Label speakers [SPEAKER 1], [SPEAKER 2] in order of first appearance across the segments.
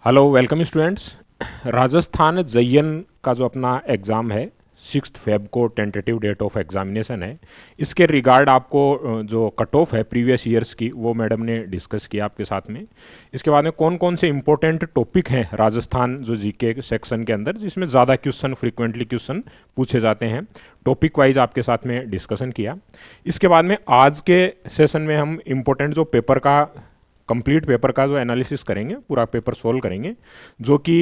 [SPEAKER 1] Hello welcome students. Rajasthan जयन का जो अपना एग्ज़ाम है 6 फेब को टेंटेटिव डेट ऑफ एग्जामिनेशन है। इसके रिगार्ड आपको जो कट ऑफ है प्रीवियस ईयर्स की वो मैडम ने डिस्कस किया आपके साथ में। इसके बाद में कौन कौन से इंपॉर्टेंट टॉपिक हैं राजस्थान जो जीके सेक्शन के अंदर जिसमें ज़्यादा क्वेश्चन फ्रीक्वेंटली क्वेश्चन पूछे जाते हैं, टॉपिक वाइज आपके साथ में डिस्कशन किया। इसके बाद में आज के सेशन में हम इम्पोर्टेंट जो पेपर का कंप्लीट पेपर का जो एनालिसिस करेंगे, पूरा पेपर सोल्व करेंगे, जो कि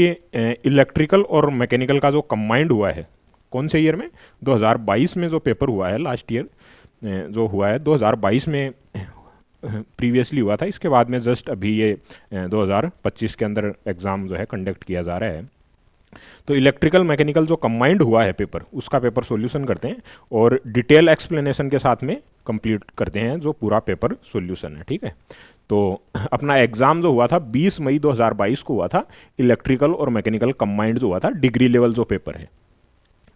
[SPEAKER 1] इलेक्ट्रिकल और मैकेनिकल का जो कंबाइंड हुआ है कौन से ईयर में 2022 में जो पेपर हुआ है लास्ट ईयर जो हुआ है 2022 में प्रीवियसली हुआ था। इसके बाद में जस्ट अभी ये 2025 के अंदर एग्ज़ाम जो है कंडक्ट किया जा रहा है। तो इलेक्ट्रिकल मैकेनिकल जो कंबाइंड हुआ है पेपर उसका पेपर सॉल्यूशन करते हैं और डिटेल एक्सप्लेनेशन के साथ में कंप्लीट करते हैं जो पूरा पेपर सॉल्यूशन है। ठीक है, तो अपना एग्ज़ाम जो हुआ था 20 मई 2022 को हुआ था, इलेक्ट्रिकल और मैकेनिकल कंबाइंड जो हुआ था डिग्री लेवल जो पेपर है।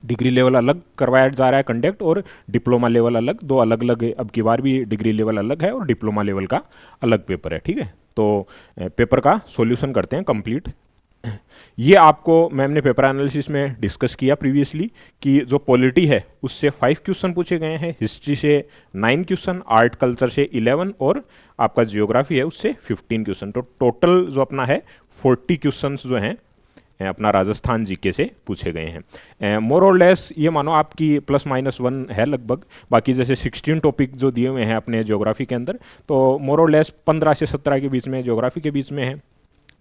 [SPEAKER 1] डिग्री लेवल अलग करवाया जा रहा है कंडक्ट और डिप्लोमा लेवल अलग, दो अलग अलग है। अब की बार भी डिग्री लेवल अलग है और डिप्लोमा लेवल का अलग पेपर है। ठीक है, तो पेपर का सॉल्यूशन करते हैं कंप्लीट। ये आपको मैम ने पेपर एनालिसिस में डिस्कस किया प्रीवियसली कि जो पॉलिटी है उससे 5 क्वेश्चन पूछे गए हैं, हिस्ट्री से 9 क्वेश्चन, आर्ट कल्चर से 11 और आपका जियोग्राफी है उससे 15 क्वेश्चन। तो टोटल जो अपना है 40 क्वेश्चन जो हैं अपना राजस्थान जीके से पूछे गए हैं। मोर और लेस ये मानो आपकी +-1 है लगभग। बाकी जैसे 16 टॉपिक जो दिए हुए हैं अपने ज्योग्राफी के अंदर, तो मोर और लेस 15 से 17 के बीच में ज्योग्राफी के बीच में है।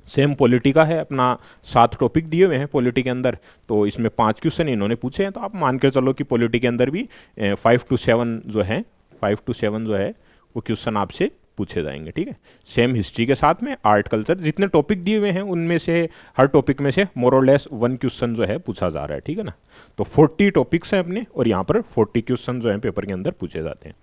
[SPEAKER 1] सेम पॉलिटी का है, अपना 7 टॉपिक दिए हुए हैं पॉलिटी के अंदर, तो इसमें 5 क्वेश्चन इन्होंने पूछे हैं। तो आप मान के चलो कि पॉलिटी के अंदर भी 5 to 7 जो है 5 to 7 जो है वो क्वेश्चन आपसे पूछे जाएंगे। ठीक है, सेम हिस्ट्री के साथ में आर्ट कल्चर जितने टॉपिक दिए हुए हैं उनमें से हर टॉपिक में से मोर और लेस 1 क्वेश्चन जो है पूछा जा रहा है। ठीक है ना, तो 40 टॉपिक्स हैं अपने और यहाँ पर 40 क्वेश्चन जो है पेपर के अंदर पूछे जाते हैं।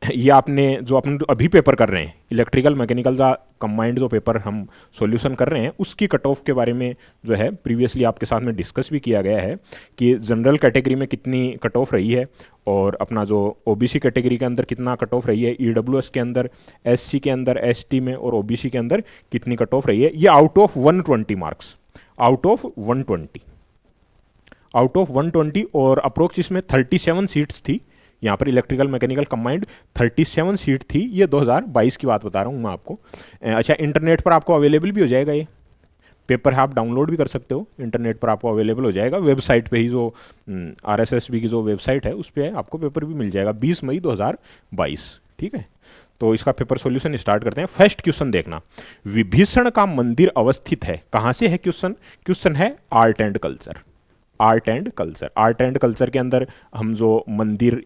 [SPEAKER 1] ये आपने जो अपन अभी पेपर कर रहे हैं इलेक्ट्रिकल मैकेनिकल का कंबाइंड जो पेपर हम सॉल्यूशन कर रहे हैं उसकी कट ऑफ के बारे में जो है प्रीवियसली आपके साथ में डिस्कस भी किया गया है कि जनरल कैटेगरी में कितनी कट ऑफ रही है और अपना जो ओबीसी कैटेगरी के अंदर कितना कट ऑफ रही है, ईडब्ल्यूएस के अंदर, एससी के अंदर, एसटी में और ओबीसी के अंदर कितनी कट ऑफ रही है। ये out of 120 marks, out of 120 और अप्रोक्स इसमें 37 सीट्स थी। यहाँ पर इलेक्ट्रिकल मैकेनिकल कंबाइंड 37 सीट थी। ये 2022 की बात बता रहा हूँ मैं आपको। अच्छा, इंटरनेट पर आपको अवेलेबल भी हो जाएगा, ये पेपर है आप डाउनलोड भी कर सकते हो, इंटरनेट पर आपको अवेलेबल हो जाएगा। वेबसाइट पे ही जो RSSB की जो वेबसाइट है उस पर आपको पेपर भी मिल जाएगा 20 मई 2022। ठीक है, तो इसका पेपर सॉल्यूशन स्टार्ट करते हैं। फर्स्ट क्वेश्चन देखना, विभीषण का मंदिर अवस्थित है, कहाँ से है क्वेश्चन? क्वेश्चन है art and culture. Art and culture, art and culture के अंदर हम जो मंदिर,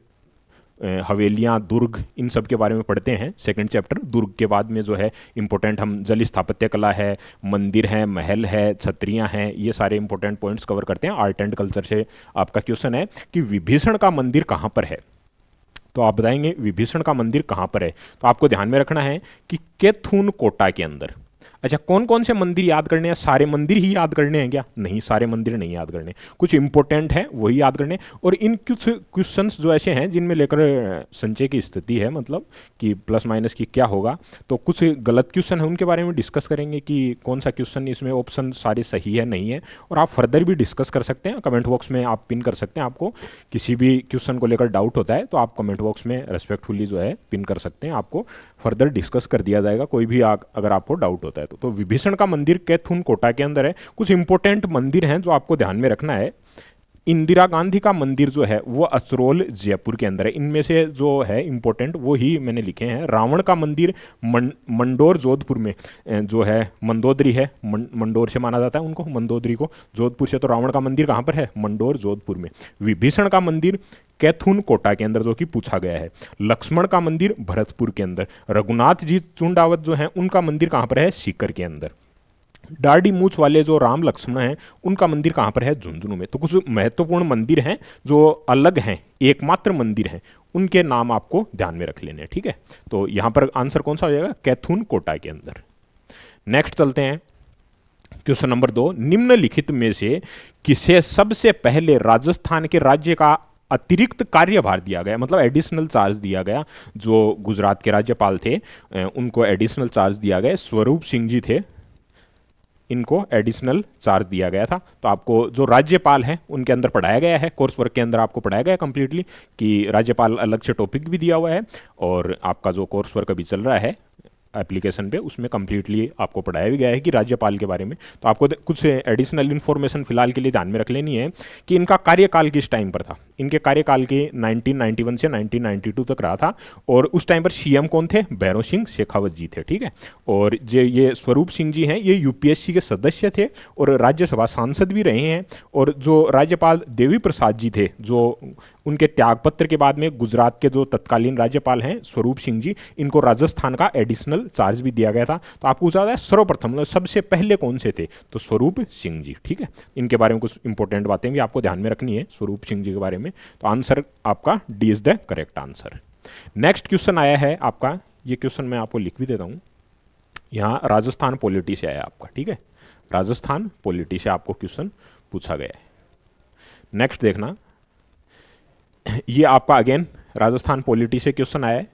[SPEAKER 1] हवेलियाँ, दुर्ग, इन सब के बारे में पढ़ते हैं। सेकंड चैप्टर दुर्ग के बाद में जो है इंपॉर्टेंट हम जल स्थापत्य कला है, मंदिर है, महल है, छतरियाँ हैं, ये सारे इंपॉर्टेंट पॉइंट्स कवर करते हैं। आर्ट एंड कल्चर से आपका क्वेश्चन है कि विभीषण का मंदिर कहाँ पर है। तो आप बताएंगे विभीषण का मंदिर कहाँ पर है, तो आपको ध्यान में रखना है कि केथून कोटा के अंदर। अच्छा, कौन कौन से मंदिर याद करने हैं? सारे मंदिर ही याद करने हैं क्या? नहीं, सारे मंदिर नहीं याद करने, कुछ इंपॉर्टेंट हैं वही याद करने। और इन कुछ क्वेश्चंस जो ऐसे हैं जिनमें लेकर संचय की स्थिति है, मतलब कि प्लस माइनस की क्या होगा, तो कुछ गलत क्वेश्चन है उनके बारे में डिस्कस करेंगे कि कौन सा क्वेश्चन इसमें ऑप्शन सारे सही है नहीं है। और आप फर्दर भी डिस्कस कर सकते हैं, कमेंट बॉक्स में आप पिन कर सकते हैं। आपको किसी भी क्वेश्चन को लेकर डाउट होता है तो आप कमेंट बॉक्स में रेस्पेक्टफुली जो है पिन कर सकते हैं, आपको फर्दर डिस्कस कर दिया जाएगा कोई भी अगर आपको डाउट होता है तो विभीषण का मंदिर कैथून कोटा के अंदर है। कुछ इंपॉर्टेंट मंदिर हैं जो आपको ध्यान में रखना है। इंदिरा गांधी का मंदिर जो है वो असरोल जयपुर के अंदर है। इनमें से जो है इंपॉर्टेंट वो ही मैंने लिखे हैं। रावण का मंदिर मंडोर जोधपुर में जो है, मंदोदरी है, मंडोर से माना जाता है उनको, मंदोदरी को, जोधपुर से। तो रावण का मंदिर कहाँ पर है? मंडोर जोधपुर में। विभीषण का मंदिर कैथून कोटा के अंदर जो कि पूछा गया है। लक्ष्मण का मंदिर भरतपुर के अंदर। रघुनाथ जी चुंडावत जो है उनका मंदिर कहाँ पर है? सीकर के अंदर। दाढ़ी मूछ वाले जो राम लक्ष्मण हैं उनका मंदिर कहाँ पर है? झुंझुनू में। तो कुछ महत्वपूर्ण मंदिर हैं जो अलग हैं, एकमात्र मंदिर हैं, उनके नाम आपको ध्यान में रख लेने हैं। ठीक है, तो यहाँ पर आंसर कौन सा हो जाएगा? कैथून कोटा के अंदर। नेक्स्ट चलते हैं, क्वेश्चन नंबर 2, निम्नलिखित में से किसे सबसे पहले राजस्थान के राज्य का अतिरिक्त कार्यभार दिया गया, मतलब एडिशनल चार्ज दिया गया? जो गुजरात के राज्यपाल थे उनको एडिशनल चार्ज दिया गया, स्वरूप सिंह जी थे। इनको एडिशनल चार्ज दिया गया था। तो आपको जो राज्यपाल हैं उनके अंदर पढ़ाया गया है, कोर्स वर्क के अंदर आपको पढ़ाया गया है कंप्लीटली कि राज्यपाल अलग से टॉपिक भी दिया हुआ है, और आपका जो कोर्स वर्क अभी चल रहा है एप्लीकेशन पे उसमें कम्प्लीटली आपको पढ़ाया भी गया है कि राज्यपाल के बारे में। तो आपको कुछ एडिशनल इन्फॉर्मेशन फिलहाल के लिए ध्यान में रख लेनी है कि इनका कार्यकाल किस टाइम पर था। इनके कार्यकाल के 1991 से 1992 तक रहा था, और उस टाइम पर सीएम कौन थे? भैरों सिंह शेखावत जी थे, ठीक है। और जो ये स्वरूप सिंह जी हैं, ये यूपीएससी के सदस्य थे और राज्यसभा सांसद भी रहे हैं। और जो राज्यपाल देवी प्रसाद जी थे, जो उनके त्यागपत्र के बाद में गुजरात के जो तत्कालीन राज्यपाल हैं स्वरूप सिंह जी, इनको राजस्थान का एडिशनल चार्ज भी दिया गया था। तो आपको पूछा है सर्वप्रथम मतलब सबसे पहले कौन से थे? तो स्वरूप सिंह जी, ठीक है। इनके बारे में कुछ इंपॉर्टेंट बातें भी आपको ध्यान में रखनी है स्वरूप सिंह जी के बारे में। तो आंसर आपका D is the correct answer. Next question आया है आपका, ये क्वेश्चन मैं आपको लिख भी देता हूं, यहाँ राजस्थान पॉलिटी से आया आपका, ठीक है। राजस्थान पॉलिटी से आपको क्वेश्चन पूछा गया है। नेक्स्ट देखना, ये आपका अगेन राजस्थान पॉलिटी से क्वेश्चन आया है।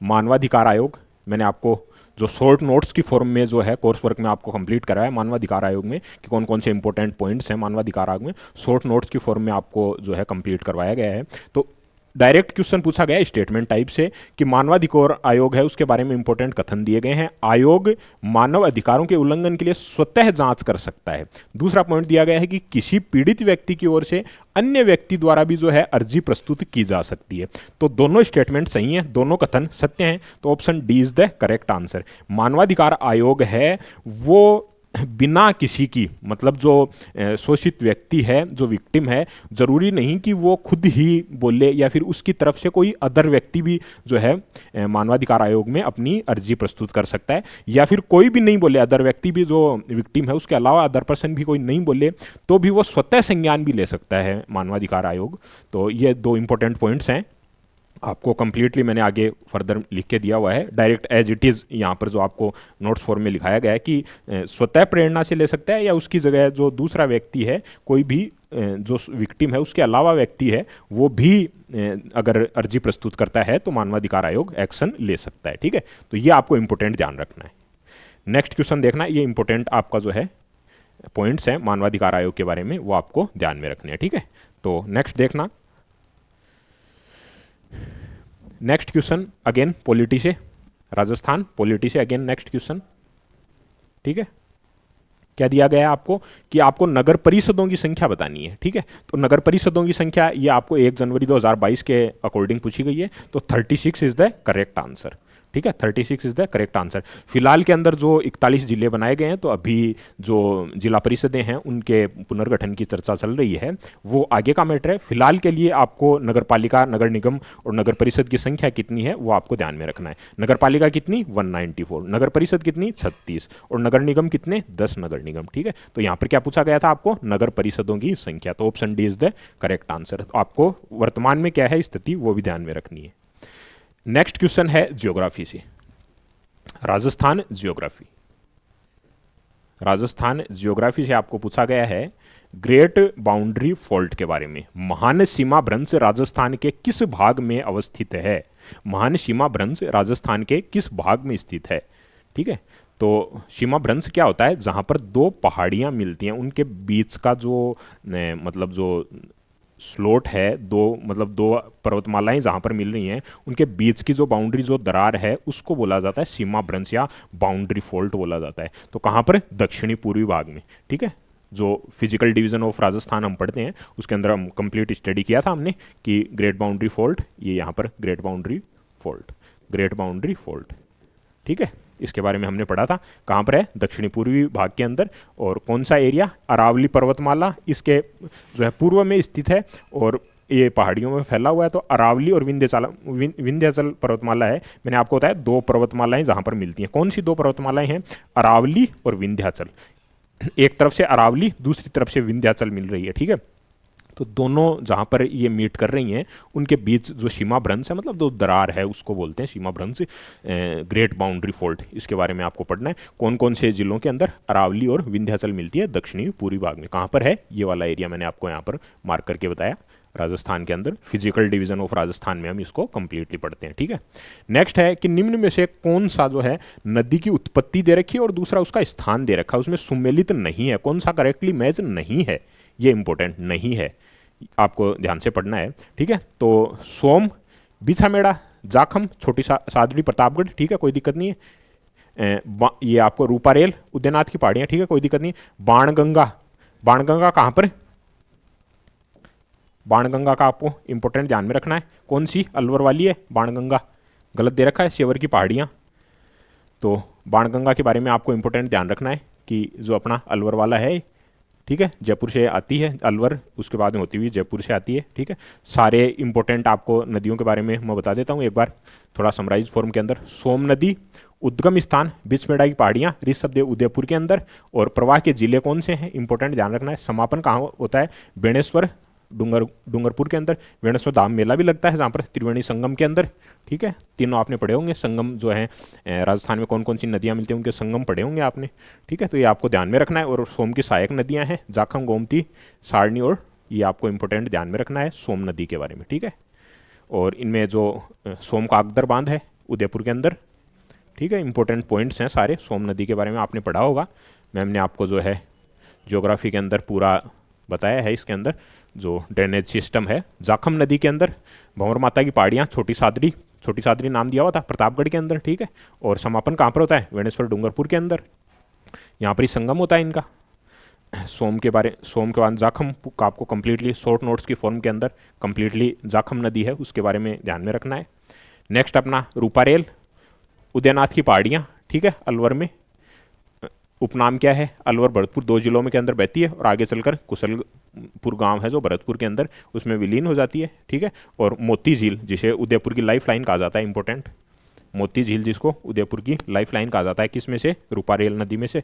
[SPEAKER 1] मानवाधिकार आयोग, मैंने आपको जो शॉर्ट नोट्स की फॉर्म में जो है कोर्स वर्क में आपको कंप्लीट कराया है मानवाधिकार आयोग में कि कौन कौन से इंपॉर्टेंट पॉइंट्स हैं मानवाधिकार आयोग में, शॉर्ट नोट्स की फॉर्म में आपको जो है कंप्लीट करवाया गया है। तो डायरेक्ट क्वेश्चन पूछा गया है स्टेटमेंट टाइप से कि मानवाधिकार आयोग है उसके बारे में इंपॉर्टेंट कथन दिए गए हैं। आयोग मानव अधिकारों के उल्लंघन के लिए स्वतः जांच कर सकता है। दूसरा पॉइंट दिया गया है कि किसी पीड़ित व्यक्ति की ओर से अन्य व्यक्ति द्वारा भी जो है अर्जी प्रस्तुत की जा सकती है। तो दोनों स्टेटमेंट सही हैं, दोनों कथन सत्य हैं। तो option D is the correct answer. मानवाधिकार आयोग है वो बिना किसी की, मतलब जो शोषित व्यक्ति है, जो विक्टिम है, जरूरी नहीं कि वो खुद ही बोले या फिर उसकी तरफ से कोई अदर व्यक्ति भी जो है मानवाधिकार आयोग में अपनी अर्जी प्रस्तुत कर सकता है, या फिर कोई भी नहीं बोले, अदर व्यक्ति भी जो विक्टिम है उसके अलावा अदर पर्सन भी कोई नहीं बोले तो भी वो स्वतः संज्ञान भी ले सकता है मानवाधिकार आयोग। तो ये दो इंपॉर्टेंट पॉइंट्स हैं, आपको कंप्लीटली मैंने आगे फर्दर लिख के दिया हुआ है डायरेक्ट एज इट इज़। यहाँ पर जो आपको नोट्स फॉर्म में लिखाया गया है कि स्वतः प्रेरणा से ले सकता है या उसकी जगह जो दूसरा व्यक्ति है, कोई भी जो विक्टिम है उसके अलावा व्यक्ति है, वो भी अगर अर्जी प्रस्तुत करता है तो मानवाधिकार आयोग एक्शन ले सकता है, ठीक है। तो ये आपको इंपॉर्टेंट ध्यान रखना है। नेक्स्ट क्वेश्चन देखना, ये इंपॉर्टेंट आपका जो है पॉइंट्स हैं मानवाधिकार आयोग के बारे में वो आपको ध्यान में रखने हैं, ठीक है। तो नेक्स्ट देखना, नेक्स्ट क्वेश्चन अगेन पॉलिटी से, राजस्थान पॉलिटी से अगेन नेक्स्ट क्वेश्चन, ठीक है। क्या दिया गया है आपको कि आपको नगर परिषदों की संख्या बतानी है, ठीक है। तो नगर परिषदों की संख्या ये आपको 1 जनवरी 2022 के अकॉर्डिंग पूछी गई है। तो 36 इज द करेक्ट आंसर, ठीक है। 36 इज द करेक्ट आंसर। फिलहाल के अंदर जो 41 जिले बनाए गए हैं, तो अभी जो जिला परिषदें हैं उनके पुनर्गठन की चर्चा चल रही है, वो आगे का मैटर है। फिलहाल के लिए आपको नगर पालिका, नगर निगम और नगर परिषद की संख्या कितनी है वो आपको ध्यान में रखना है। नगर पालिका कितनी? 194, नगर परिषद कितनी? 36, और नगर निगम कितने? 10 नगर निगम, ठीक है। तो यहाँ पर क्या पूछा गया था आपको? नगर परिषदों की संख्या। तो option D is the correct answer. तो आपको वर्तमान में क्या है स्थिति वो भी ध्यान में रखनी है। नेक्स्ट क्वेश्चन है ज्योग्राफी से, राजस्थान ज्योग्राफी। राजस्थान ज्योग्राफी से आपको पूछा गया है ग्रेट बाउंड्री फॉल्ट के बारे में। महान सीमा भ्रंश राजस्थान के किस भाग में अवस्थित है? महान सीमा भ्रंश राजस्थान के किस भाग में स्थित है, ठीक है। तो सीमा भ्रंश क्या होता है? जहां पर दो पहाड़ियां मिलती हैं उनके बीच का जो मतलब जो स्लोट है, दो पर्वतमालाएं जहां पर मिल रही हैं उनके बीच की जो बाउंड्री, जो दरार है, उसको बोला जाता है सीमा भ्रंश या बाउंड्री फॉल्ट बोला जाता है। तो कहां पर? दक्षिणी पूर्वी भाग में, ठीक है। जो फिजिकल डिवीजन ऑफ राजस्थान हम पढ़ते हैं उसके अंदर हम कंप्लीट स्टडी किया था हमने कि ग्रेट बाउंड्री फॉल्ट, ये यहाँ पर great boundary fault, great boundary fault, ठीक है। इसके बारे में हमने पढ़ा था। कहाँ पर है? दक्षिणी पूर्वी भाग के अंदर। और कौन सा एरिया? अरावली पर्वतमाला इसके जो है पूर्व में स्थित है और ये पहाड़ियों में फैला हुआ है। तो अरावली और विंध्याचल पर्वतमाला है। मैंने आपको बताया 2 पर्वतमालाएं जहाँ पर मिलती हैं। कौन सी 2 पर्वतमालाएं हैं? अरावली और विंध्याचल। एक तरफ से अरावली, दूसरी तरफ से विंध्याचल मिल रही है, ठीक है। तो दोनों जहाँ पर ये मीट कर रही हैं उनके बीच जो सीमा भ्रंश है, मतलब जो दरार है, उसको बोलते हैं सीमा भ्रंश, ग्रेट बाउंड्री फॉल्ट। इसके बारे में आपको पढ़ना है। कौन कौन से जिलों के अंदर अरावली और विंध्याचल मिलती है? दक्षिणी पूर्वी भाग में। कहाँ पर है? ये वाला एरिया मैंने आपको यहाँ पर मार्क करके बताया, राजस्थान के अंदर, फिजिकल डिवीजन ऑफ राजस्थान में हम इसको कंप्लीटली पढ़ते हैं, ठीक है। नेक्स्ट है कि निम्न में से कौन सा जो है नदी की उत्पत्ति दे रखी है और दूसरा उसका स्थान दे रखा है, उसमें सुमेलित नहीं है, कौन सा करेक्टली मैच नहीं है, ये इंपॉर्टेंट नहीं है, आपको ध्यान से पढ़ना है, ठीक है। तो सोम, बिछामेड़ा, जाखम, छोटी सादड़ी, प्रतापगढ़, ठीक है, कोई दिक्कत नहीं है। ये आपको रूपारेल, उदयनाथ की पहाड़ियां, ठीक है, कोई दिक्कत नहीं। बाणगंगा, बाणगंगा कहां पर, बाणगंगा का आपको इंपॉर्टेंट ध्यान में रखना है, कौन सी, अलवर वाली है बाणगंगा, गलत दे रखा है, शेवर की पहाड़ियां। तो बाणगंगा के बारे में आपको इंपॉर्टेंट ध्यान रखना है कि जो अपना अलवर वाला है, ठीक है, जयपुर से आती है अलवर, उसके बाद में होती हुई जयपुर से आती है, ठीक है। सारे इंपॉर्टेंट आपको नदियों के बारे में मैं बता देता हूँ एक बार थोड़ा समराइज फॉर्म के अंदर। सोम नदी, उद्गम स्थान बिस्मेड़ा की पहाड़ियाँ, ऋषभदेव उदयपुर के अंदर, और प्रवाह के जिले कौन से हैं, इंपॉर्टेंट ध्यान रखना है। समापन कहाँ होता है, बेणेश्वर, डूंगरपुर के अंदर, बेणेश्वर धाम मेला भी लगता है जहाँ पर, त्रिवेणी संगम के अंदर, ठीक है। तीनों आपने पढ़े होंगे, संगम जो है राजस्थान में कौन कौन सी नदियाँ मिलती हैं उनके संगम पढ़े होंगे आपने, ठीक है। तो ये आपको ध्यान में रखना है। और सोम की सहायक नदियाँ हैं जाखम, गोमती, सारणी, और ये आपको इंपॉर्टेंट ध्यान में रखना है सोम नदी के बारे में, ठीक है। और इनमें जो सोम का अकदर बांध है उदयपुर के अंदर, ठीक है, इंपॉर्टेंट पॉइंट्स हैं सारे, सोम नदी के बारे में आपने पढ़ा होगा, मैम ने आपको जो है ज्योग्राफी के अंदर पूरा बताया है। इसके अंदर जो ड्रेनेज सिस्टम है, जाखम नदी के अंदर भंवर माता की पहाड़ियाँ, छोटी सादरी नाम दिया हुआ था प्रतापगढ़ के अंदर, ठीक है। और समापन कहाँ पर होता है, बेणेश्वर डूंगरपुर के अंदर, यहाँ पर ही संगम होता है इनका। सोम के बाद जाखम का आपको कंप्लीटली शॉर्ट नोट्स की फॉर्म के अंदर कंप्लीटली जाखम नदी है उसके बारे में ध्यान में रखना है। नेक्स्ट अपना रूपारेल, उदयनाथ की पहाड़ियाँ, ठीक है, अलवर में, उपनाम क्या है, अलवर भरतपुर, 2 जिलों में के अंदर बहती है और आगे चलकर कुशलपुर गांव है जो भरतपुर के अंदर, उसमें विलीन हो जाती है, ठीक है। और मोती झील, जिसे उदयपुर की लाइफ लाइन कहा जाता है, इंपॉर्टेंट, मोती झील जिसको उदयपुर की लाइफ लाइन कहा जाता है, किस में से, रूपारेल नदी में से,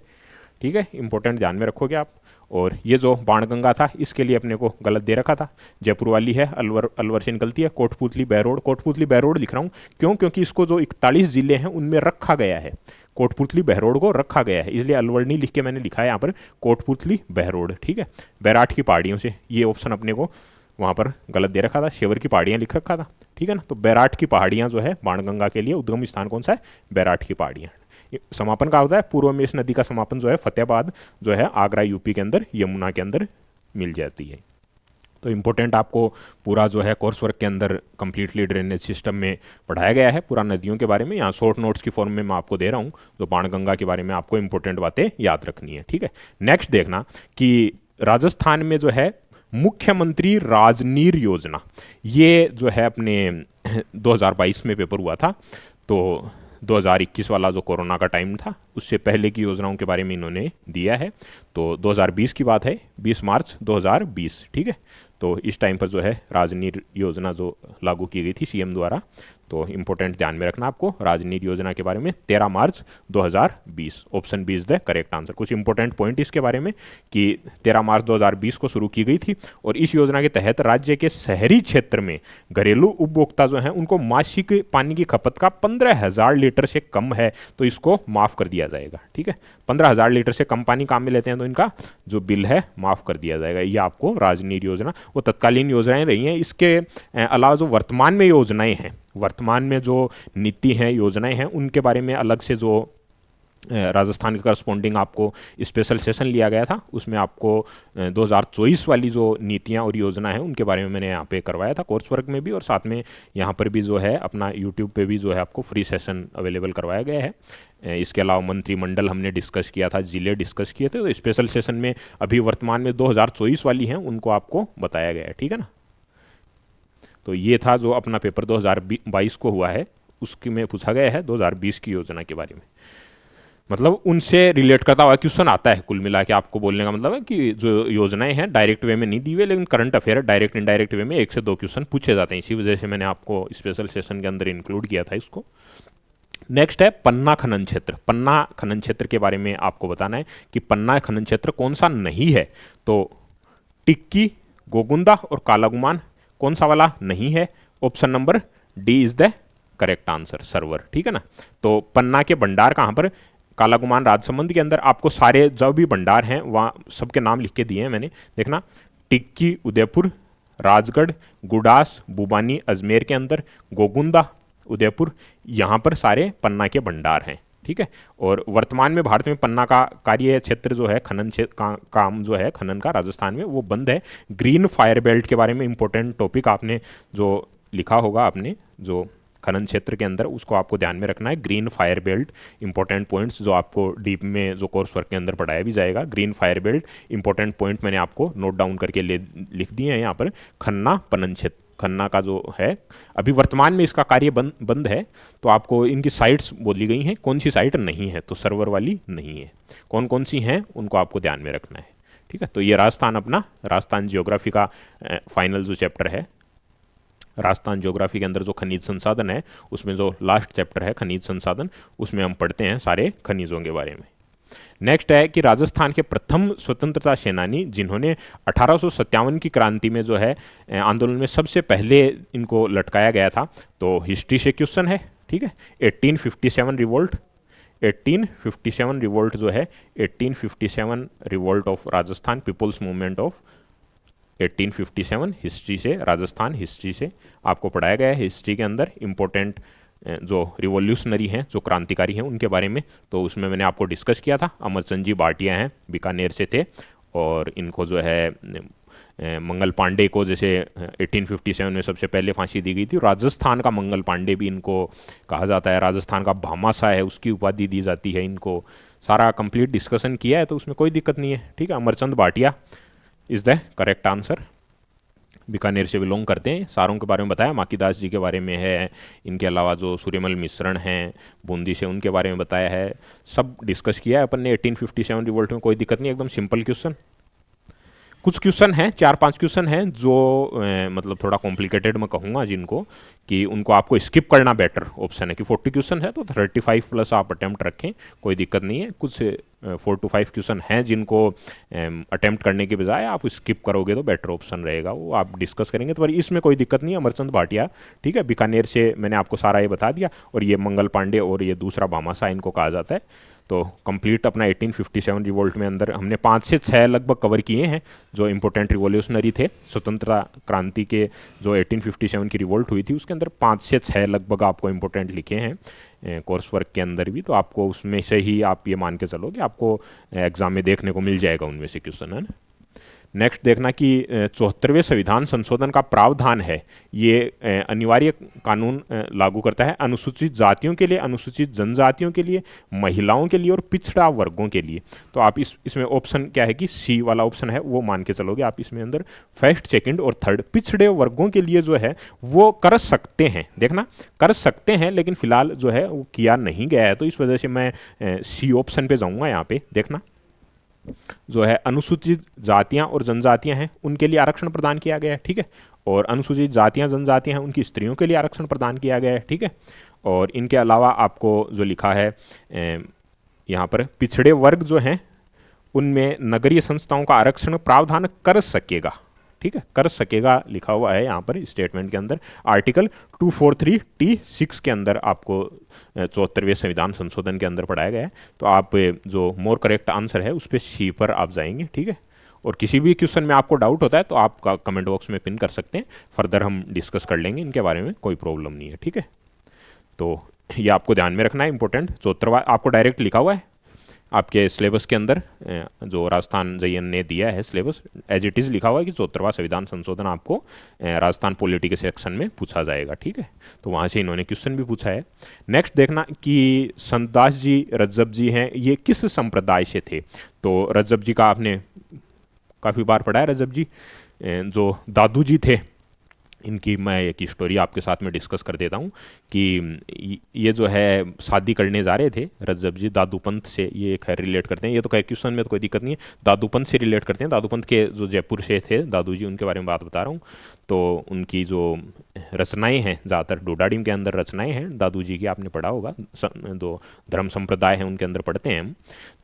[SPEAKER 1] ठीक है, इंपॉर्टेंट ध्यान में रखोगे आप। और ये जो बाणगंगा था इसके लिए अपने को गलत दे रखा था, जयपुर वाली है, अलवर से निकलती है, कोटपुतली बहरोड, कोटपुतली बहरोड लिख रहा हूँ क्यों, क्योंकि इसको जो 41 जिले हैं उनमें रखा गया है, कोटपुतली बहरोड को रखा गया है, इसलिए अलवर नहीं लिख के मैंने लिखा है यहाँ पर कोटपुतली बहरोड, ठीक है। बैराठ की पहाड़ियों से, ये ऑप्शन अपने को वहाँ पर गलत दे रखा था, शेवर की पहाड़ियाँ लिख रखा था, ठीक है ना। तो बैराठ की पहाड़ियाँ जो है बाणगंगा के लिए उद्गम स्थान कौन सा है, बैराठ की पहाड़ियाँ। समापन का होता है, पूर्व में इस नदी का समापन जो है फतेहाबाद जो है आगरा यूपी के अंदर, यमुना के अंदर मिल जाती है। तो इम्पोर्टेंट आपको पूरा जो है कोर्स वर्क के अंदर कंप्लीटली ड्रेनेज सिस्टम में पढ़ाया गया है, पूरा नदियों के बारे में, यहाँ शॉर्ट नोट्स की फॉर्म में मैं आपको दे रहा हूँ, तो बाणगंगा के बारे में आपको इंपॉर्टेंट बातें याद रखनी है, ठीक है। नेक्स्ट देखना कि राजस्थान में जो है मुख्यमंत्री राजनीर योजना, ये जो है अपने 2022 में पेपर हुआ था, तो 2021 वाला जो कोरोना का टाइम था उससे पहले की योजनाओं के बारे में इन्होंने दिया है। तो 2020 की बात है, 20 मार्च 2020, ठीक है। तो इस टाइम पर जो है राजनीर योजना जो लागू की गई थी सीएम द्वारा, तो इंपॉर्टेंट ध्यान में रखना आपको राजनीर योजना के बारे में, 13 March 2020, option B is the correct answer. कुछ इंपॉर्टेंट पॉइंट इसके बारे में कि 13 मार्च 2020 को शुरू की गई थी और इस योजना के तहत राज्य के शहरी क्षेत्र में घरेलू उपभोक्ता जो हैं उनको मासिक पानी की खपत का 15,000 लीटर से कम है तो इसको माफ़ कर दिया जाएगा, ठीक है। 15,000 लीटर से कम पानी काम में लेते हैं तो इनका जो बिल है माफ़ कर दिया जाएगा। ये आपको राजनीर योजना, वो तत्कालीन योजनाएं रही हैं। इसके अलावा जो वर्तमान में योजनाएं हैं, वर्तमान में जो नीति हैं, योजनाएं हैं, उनके बारे में अलग से जो राजस्थान के करस्पॉन्डिंग आपको स्पेशल सेशन लिया गया था, उसमें आपको 2024 वाली जो नीतियां और योजना है उनके बारे में मैंने यहाँ पे करवाया था कोर्स वर्क में भी, और साथ में यहाँ पर भी जो है अपना यूट्यूब पे भी जो है आपको फ्री सेशन अवेलेबल करवाया गया है। इसके अलावा मंत्रिमंडल हमने डिस्कस किया था, जिले डिस्कस किए थे, तो स्पेशल सेशन में अभी वर्तमान में 2024 वाली हैं उनको आपको बताया गया है, ठीक है ना। तो ये था जो अपना पेपर 2022 को हुआ है, उसकी में पूछा गया है 2020 की योजना के बारे में, मतलब उनसे रिलेट करता हुआ क्वेश्चन आता है। कुल मिला के आपको बोलने का मतलब है कि जो योजनाएं हैं डायरेक्ट वे में नहीं दी हुई, लेकिन current affair direct indirect way में 1 से 2 क्वेश्चन पूछे जाते हैं, इसी वजह से मैंने आपको स्पेशल सेशन के अंदर इंक्लूड किया था इसको। नेक्स्ट है पन्ना खनन क्षेत्र। पन्ना खनन क्षेत्र के बारे में आपको बताना है कि पन्ना खनन क्षेत्र कौन सा नहीं है, तो टिक्की, गोगुंदा और कालागुमान कौन सा वाला नहीं है, option number D is the correct answer, server, ठीक है ना। तो पन्ना के भंडार कहाँ पर, कालागुमान राजसमंद के अंदर। आपको सारे जो भी भंडार हैं वहाँ सबके नाम लिख के दिए हैं मैंने, देखना, टिक्की उदयपुर, राजगढ़, गुडास, बुबानी अजमेर के अंदर, गोगुंदा उदयपुर, यहाँ पर सारे पन्ना के भंडार हैं। ठीक है। और वर्तमान में भारत में पन्ना का कार्य क्षेत्र जो है खनन काम जो है खनन का राजस्थान में वो बंद है। ग्रीन फायर बेल्ट के बारे में इंपॉर्टेंट टॉपिक आपने जो लिखा होगा, आपने जो खनन क्षेत्र के अंदर, उसको आपको ध्यान में रखना है। Green fire belt important points जो आपको डीप में जो कोर्स वर्क के अंदर पढ़ाया भी जाएगा। Green fire belt important point मैंने आपको नोट डाउन करके लिख दिए हैं यहाँ पर। खन्ना पनन क्षेत्र, खन्ना का जो है अभी वर्तमान में इसका कार्य बंद है। तो आपको इनकी साइट्स बोली गई हैं, कौन सी साइट नहीं है, तो सर्वर वाली नहीं है, कौन कौन सी हैं उनको आपको ध्यान में रखना है। ठीक है। तो ये राजस्थान, अपना राजस्थान जियोग्राफी का फाइनल जो चैप्टर है, राजस्थान ज्योग्राफी के अंदर जो खनिज संसाधन है उसमें जो लास्ट चैप्टर है खनिज संसाधन, उसमें हम पढ़ते हैं सारे खनिजों के बारे में। नेक्स्ट है कि राजस्थान के प्रथम स्वतंत्रता सेनानी जिन्होंने 1857 की क्रांति में जो है आंदोलन में सबसे पहले इनको लटकाया गया था, तो हिस्ट्री से क्वेश्चन है। ठीक है। 1857 रिवोल्ट, 1857 रिवोल्ट जो है 1857 revolt of Rajasthan people's movement of 1857, history से, राजस्थान हिस्ट्री से आपको पढ़ाया गया है। हिस्ट्री के अंदर इंपॉर्टेंट जो रिवॉल्यूशनरी हैं, जो क्रांतिकारी हैं, उनके बारे में तो उसमें मैंने आपको डिस्कस किया था। अमरचंद जी भाटिया हैं, बीकानेर से थे, और इनको जो है मंगल पांडे को जैसे 1857 में सबसे पहले फांसी दी गई थी, राजस्थान का मंगल पांडे भी इनको कहा जाता है, राजस्थान का भामाशाह है उसकी उपाधि दी जाती है इनको। सारा कंप्लीट डिस्कशन किया है तो उसमें कोई दिक्कत नहीं है। ठीक है। Amarchand Bhatia is the correct answer, Bikaner से बिलोंग करते हैं। सारों के बारे में बताया, माकीदास जी के बारे में है, इनके अलावा जो सूर्यमल मिश्रण हैं बूंदी से, उनके बारे में बताया है, सब डिस्कस किया है अपन ने 1857 रिवोल्ट में। कोई दिक्कत नहीं, एकदम सिंपल क्वेश्चन। कुछ क्वेश्चन हैं, 4-5 क्वेश्चन हैं जो मतलब थोड़ा कॉम्प्लिकेटेड मैं कहूँगा, जिनको कि उनको आपको स्किप करना बेटर ऑप्शन है। कि 40 क्वेश्चन है तो 35 प्लस आप अटैम्प्ट रखें, कोई दिक्कत नहीं है। कुछ 4 to 5 क्वेश्चन हैं जिनको अटैम्प्ट करने के बजाय आप स्किप करोगे तो बेटर ऑप्शन रहेगा, वो आप डिस्कस करेंगे। तो इसमें कोई दिक्कत नहीं है। अमरचंद भाटिया, ठीक है, बीकानेर से, मैंने आपको सारा ये बता दिया। और ये मंगल पांडे और ये दूसरा भामाशाह इनको कहा जाता है। तो कंप्लीट अपना 1857 रिवोल्ट में अंदर हमने 5 से 6 लगभग कवर किए हैं जो इंपॉर्टेंट रिवॉल्यूशनरी थे। स्वतंत्रता क्रांति के जो 1857 की रिवोल्ट हुई थी उसके अंदर 5 से 6 लगभग आपको इंपॉर्टेंट लिखे हैं कोर्स वर्क के अंदर भी। तो आपको उसमें से ही आप ये मान के चलो कि आपको एग्जाम में देखने को मिल जाएगा उनमें से क्वेश्चन, है ना। नेक्स्ट देखना कि 74वें संविधान संशोधन का प्रावधान है, ये अनिवार्य कानून लागू करता है अनुसूचित जातियों के लिए, अनुसूचित जनजातियों के लिए, महिलाओं के लिए और पिछड़ा वर्गों के लिए। तो आप इसमें ऑप्शन क्या है कि सी वाला ऑप्शन है वो मान के चलोगे आप इसमें अंदर। फर्स्ट, सेकंड और थर्ड पिछड़े वर्गों के लिए जो है वो कर सकते हैं, देखना कर सकते हैं, लेकिन फिलहाल जो है वो किया नहीं गया है। तो इस वजह से मैं सी ऑप्शन पे जाऊँगा यहाँ पे। देखना जो है अनुसूचित जातियां और जनजातियां हैं उनके लिए आरक्षण प्रदान किया गया है, ठीक है। और अनुसूचित जातियां जनजातियां हैं उनकी स्त्रियों के लिए आरक्षण प्रदान किया गया है, ठीक है। और इनके अलावा आपको जो लिखा है यहाँ पर पिछड़े वर्ग जो हैं उनमें नगरीय संस्थाओं का आरक्षण प्रावधान कर सकेगा, ठीक है, कर सकेगा लिखा हुआ है यहाँ पर स्टेटमेंट के अंदर। आर्टिकल 243(t)(6) के अंदर आपको 74वें संविधान संशोधन के अंदर पढ़ाया गया है। तो आप जो मोर करेक्ट आंसर है उस पर सी पर आप जाएंगे, ठीक है। और किसी भी क्वेश्चन में आपको डाउट होता है तो आप कमेंट बॉक्स में पिन कर सकते हैं, फर्दर हम डिस्कस कर लेंगे इनके बारे में, कोई प्रॉब्लम नहीं है, ठीक है। तो ये आपको ध्यान में रखना है इंपॉर्टेंट। 74वां आपको डायरेक्ट लिखा हुआ है आपके सिलेबस के अंदर, जो राजस्थान JN ने दिया है सिलेबस एज इट इज़ लिखा हुआ है कि 74वां संविधान संशोधन आपको राजस्थान पॉलिटी के सेक्शन में पूछा जाएगा, ठीक है। तो वहाँ से इन्होंने क्वेश्चन भी पूछा है। नेक्स्ट देखना कि संतदास जी रज्जब जी हैं, ये किस संप्रदाय से थे। तो रज्जब जी का आपने काफ़ी बार पढ़ा है। रज्जब जी जो दादू जी थे, इनकी मैं एक स्टोरी आपके साथ में डिस्कस कर देता हूँ कि ये जो है शादी करने जा रहे थे रज्जब जी दादू पंथ से, ये खैर रिलेट करते हैं, ये तो खैर क्वेश्चन में तो कोई दिक्कत नहीं है, दादू पंथ से रिलेट करते हैं। दादू पंथ के जो जयपुर से थे दादू जी, उनके बारे में बात बता रहा हूँ। तो उनकी जो रचनाएं हैं, ज़्यादातर डोडाडीम के अंदर रचनाएं हैं दादू जी की, आपने पढ़ा होगा, दो धर्म संप्रदाय हैं उनके अंदर पढ़ते हैं हम।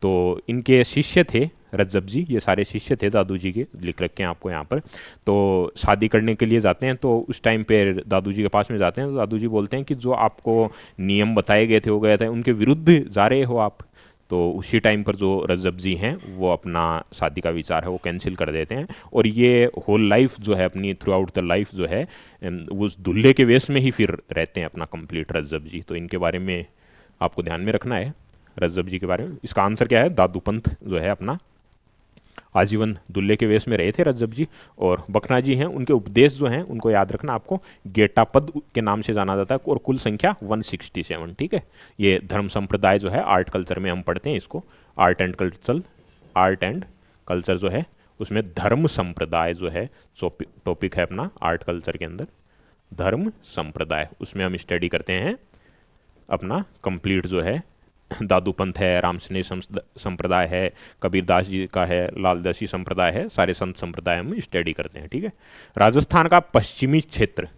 [SPEAKER 1] तो इनके शिष्य थे रज्जब जी, ये सारे शिष्य थे दादू जी के, लिख रखे हैं आपको यहाँ पर। तो शादी करने के लिए जाते हैं, तो उस टाइम पे दादू जी के पास में जाते हैं, तो दादू जी बोलते हैं कि जो आपको नियम बताए गए थे हो गए थे, उनके विरुद्ध जा रहे हो आप, तो उसी टाइम पर जो रजब जी हैं वो अपना शादी का विचार है वो कैंसिल कर देते हैं, और ये होल लाइफ जो है अपनी थ्रू आउट द लाइफ जो है वो उस दूल्हे के वेश में ही फिर रहते हैं अपना कंप्लीट रजब जी। तो इनके बारे में आपको ध्यान में रखना है रजब जी के बारे में। इसका आंसर क्या है, दादू पंत जो है अपना आजीवन दूल्हे के वेश में रहे थे रज्जब जी। और बखना जी हैं, उनके उपदेश जो हैं उनको याद रखना आपको, गेटापद के नाम से जाना जाता है, और कुल संख्या 167। ठीक है, ये धर्म संप्रदाय जो है आर्ट कल्चर में हम पढ़ते हैं इसको, आर्ट एंड कल्चर जो है उसमें धर्म संप्रदाय जो है टॉपिक है अपना आर्ट कल्चर के अंदर, धर्म संप्रदाय, उसमें हम स्टडी करते हैं अपना कंप्लीट जो है दादू पंथ है, रामसनेही संप्रदाय है, कबीरदास जी का है, लालदासी संप्रदाय है, सारे संत संप्रदाय हम स्टडी करते हैं। ठीक है, राजस्थान का पश्चिमी क्षेत्र,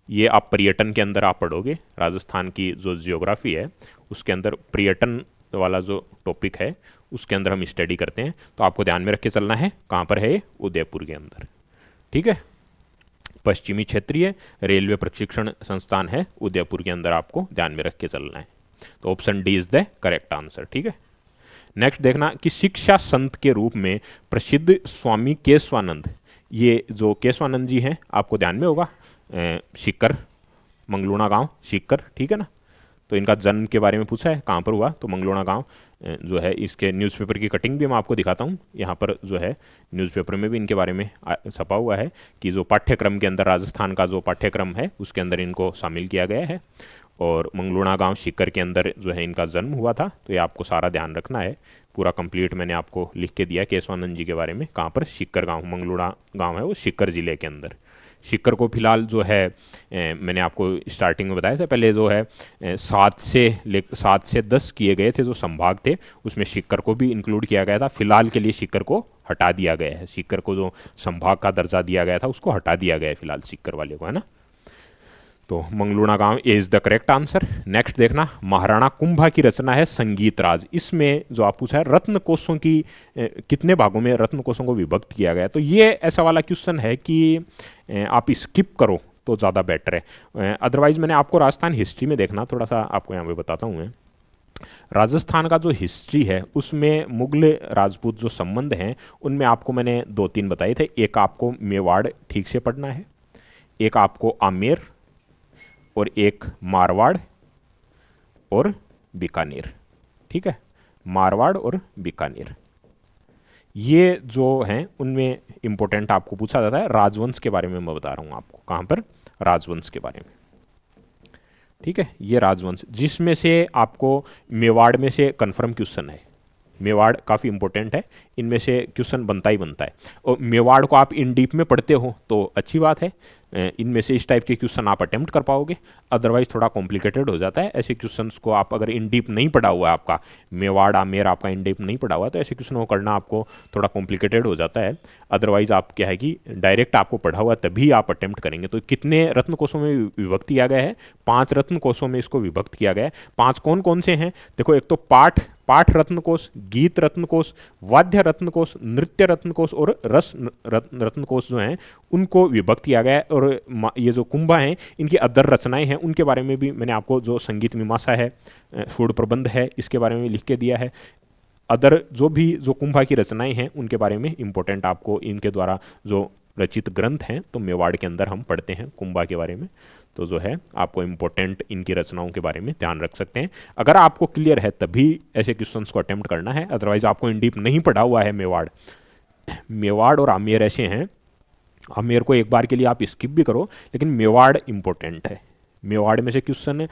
[SPEAKER 1] ये आप पर्यटन के अंदर आप पढ़ोगे, राजस्थान की जो जियोग्राफी है उसके अंदर पर्यटन वाला जो टॉपिक है उसके अंदर हम स्टडी करते हैं। तो आपको ध्यान में रख के चलना है, कहाँ पर है, उदयपुर के अंदर। ठीक है, पश्चिमी क्षेत्रीय रेलवे प्रशिक्षण संस्थान है उदयपुर के अंदर, आपको ध्यान में रख के चलना है। तो option D is the correct answer. ठीक है, नेक्स्ट देखना कि शिक्षा संत के रूप में प्रसिद्ध स्वामी केशवानंद, ये जो केशवानंद जी हैं आपको ध्यान में होगा, सीकर, मंगलूना गांव, सीकर। ठीक है ना, तो इनका जन्म के बारे में पूछा है, कहाँ पर हुआ, तो मंगलूना गांव जो है। इसके न्यूज़पेपर की कटिंग भी मैं आपको दिखाता हूँ, यहाँ पर जो है न्यूज़पेपर में भी इनके बारे में छपा हुआ है कि जो पाठ्यक्रम के अंदर राजस्थान का जो पाठ्यक्रम है उसके अंदर इनको शामिल किया गया है। और मंगलूना गांव सीकर के अंदर जो है इनका जन्म हुआ था। तो ये आपको सारा ध्यान रखना है, पूरा कंप्लीट मैंने आपको लिख के दिया केशवानंद जी के बारे में। कहाँ पर, सीकर गांव, मंगलूना गांव है वो सीकर जिले के अंदर। सीकर को फिलहाल जो है मैंने आपको स्टार्टिंग में बताया था पहले, जो है 7 से 10 किए गए थे जो संभाग थे, उसमें सीकर को भी इंक्लूड किया गया था। फिलहाल के लिए सीकर को हटा दिया गया है, सीकर को जो संभाग का दर्जा दिया गया था उसको हटा दिया गया है फिलहाल सीकर वाले को, है ना। तो मंगलूना गांव is the correct answer. Next देखना, महाराणा कुंभा की रचना है संगीत राज। इसमें जो आप पूछा है रत्न कोशों की कितने भागों में रत्न कोशों को विभक्त किया गया है, तो ये ऐसा वाला क्वेश्चन है कि आप स्किप करो तो ज़्यादा बेटर है। अदरवाइज मैंने आपको राजस्थान हिस्ट्री में देखना, थोड़ा सा आपको यहाँ पे बताता हूँ मैं। राजस्थान का जो हिस्ट्री है उसमें मुगल राजपूत जो संबंध हैं उनमें आपको मैंने 2-3 बताए थे। एक आपको मेवाड़ ठीक से पढ़ना है, एक आपको आमेर, और एक मारवाड़ और बीकानेर। ठीक है, मारवाड़ और बीकानेर, ये जो हैं उनमें इंपॉर्टेंट आपको पूछा जाता है। राजवंश के बारे में मैं बता रहा हूं आपको, कहां पर, राजवंश के बारे में। ठीक है, ये राजवंश, जिसमें से आपको मेवाड़ में से कंफर्म क्वेश्चन है, मेवाड़ काफ़ी इंपॉर्टेंट है, इनमें से क्वेश्चन बनता ही बनता है। और मेवाड़ को आप इन डीप में पढ़ते हो तो अच्छी बात है, इनमें से इस टाइप के क्वेश्चन आप अटेम्प्ट कर पाओगे। अदरवाइज थोड़ा कॉम्प्लिकेटेड हो जाता है ऐसे क्वेश्चंस को, आप अगर इन डीप नहीं पढ़ा हुआ है, आपका मेवाड़ आमेर आपका इन डीप नहीं पढ़ा हुआ है, तो ऐसे क्वेश्चन को करना आपको थोड़ा कॉम्प्लिकेटेड हो जाता है। अदरवाइज आप क्या है कि डायरेक्ट आपको पढ़ा हुआ तभी आप अटेम्प्ट करेंगे। तो कितने रत्न कोशों में विभक्त किया गया है, 5 रत्न कोशों में इसको विभक्त किया गया है। 5 कौन कौन से हैं, देखो, एक तो पाठ रत्न कोश, गीत रत्न कोश, वाद्य रत्न कोश, नृत्य रत्न कोश और रस रत्न कोश जो हैं उनको विभक्त किया गया है। और ये जो कुंभा हैं इनकी अदर रचनाएं हैं उनके बारे में भी मैंने आपको, जो संगीत मीमांसा है, सूढ़ प्रबंध है, इसके बारे में लिख के दिया है। अदर जो कुंभा की रचनाएं हैं उनके बारे में इंपॉर्टेंट आपको इनके द्वारा जो रचित ग्रंथ हैं, तो मेवाड़ के अंदर हम पढ़ते हैं कुंभा के बारे में। तो जो है आपको इंपॉर्टेंट इनकी रचनाओं के बारे में ध्यान रख सकते हैं। अगर आपको क्लियर है तभी ऐसे क्वेश्चंस को अटेम्प्ट करना है, अदरवाइज आपको इन डीप नहीं पढ़ा हुआ है मेवाड़ और आमेर ऐसे हैं, आमेर को एक बार के लिए आप स्किप भी करो, लेकिन मेवाड़ इंपॉर्टेंट है। मेवाड़ में से क्वेश्चन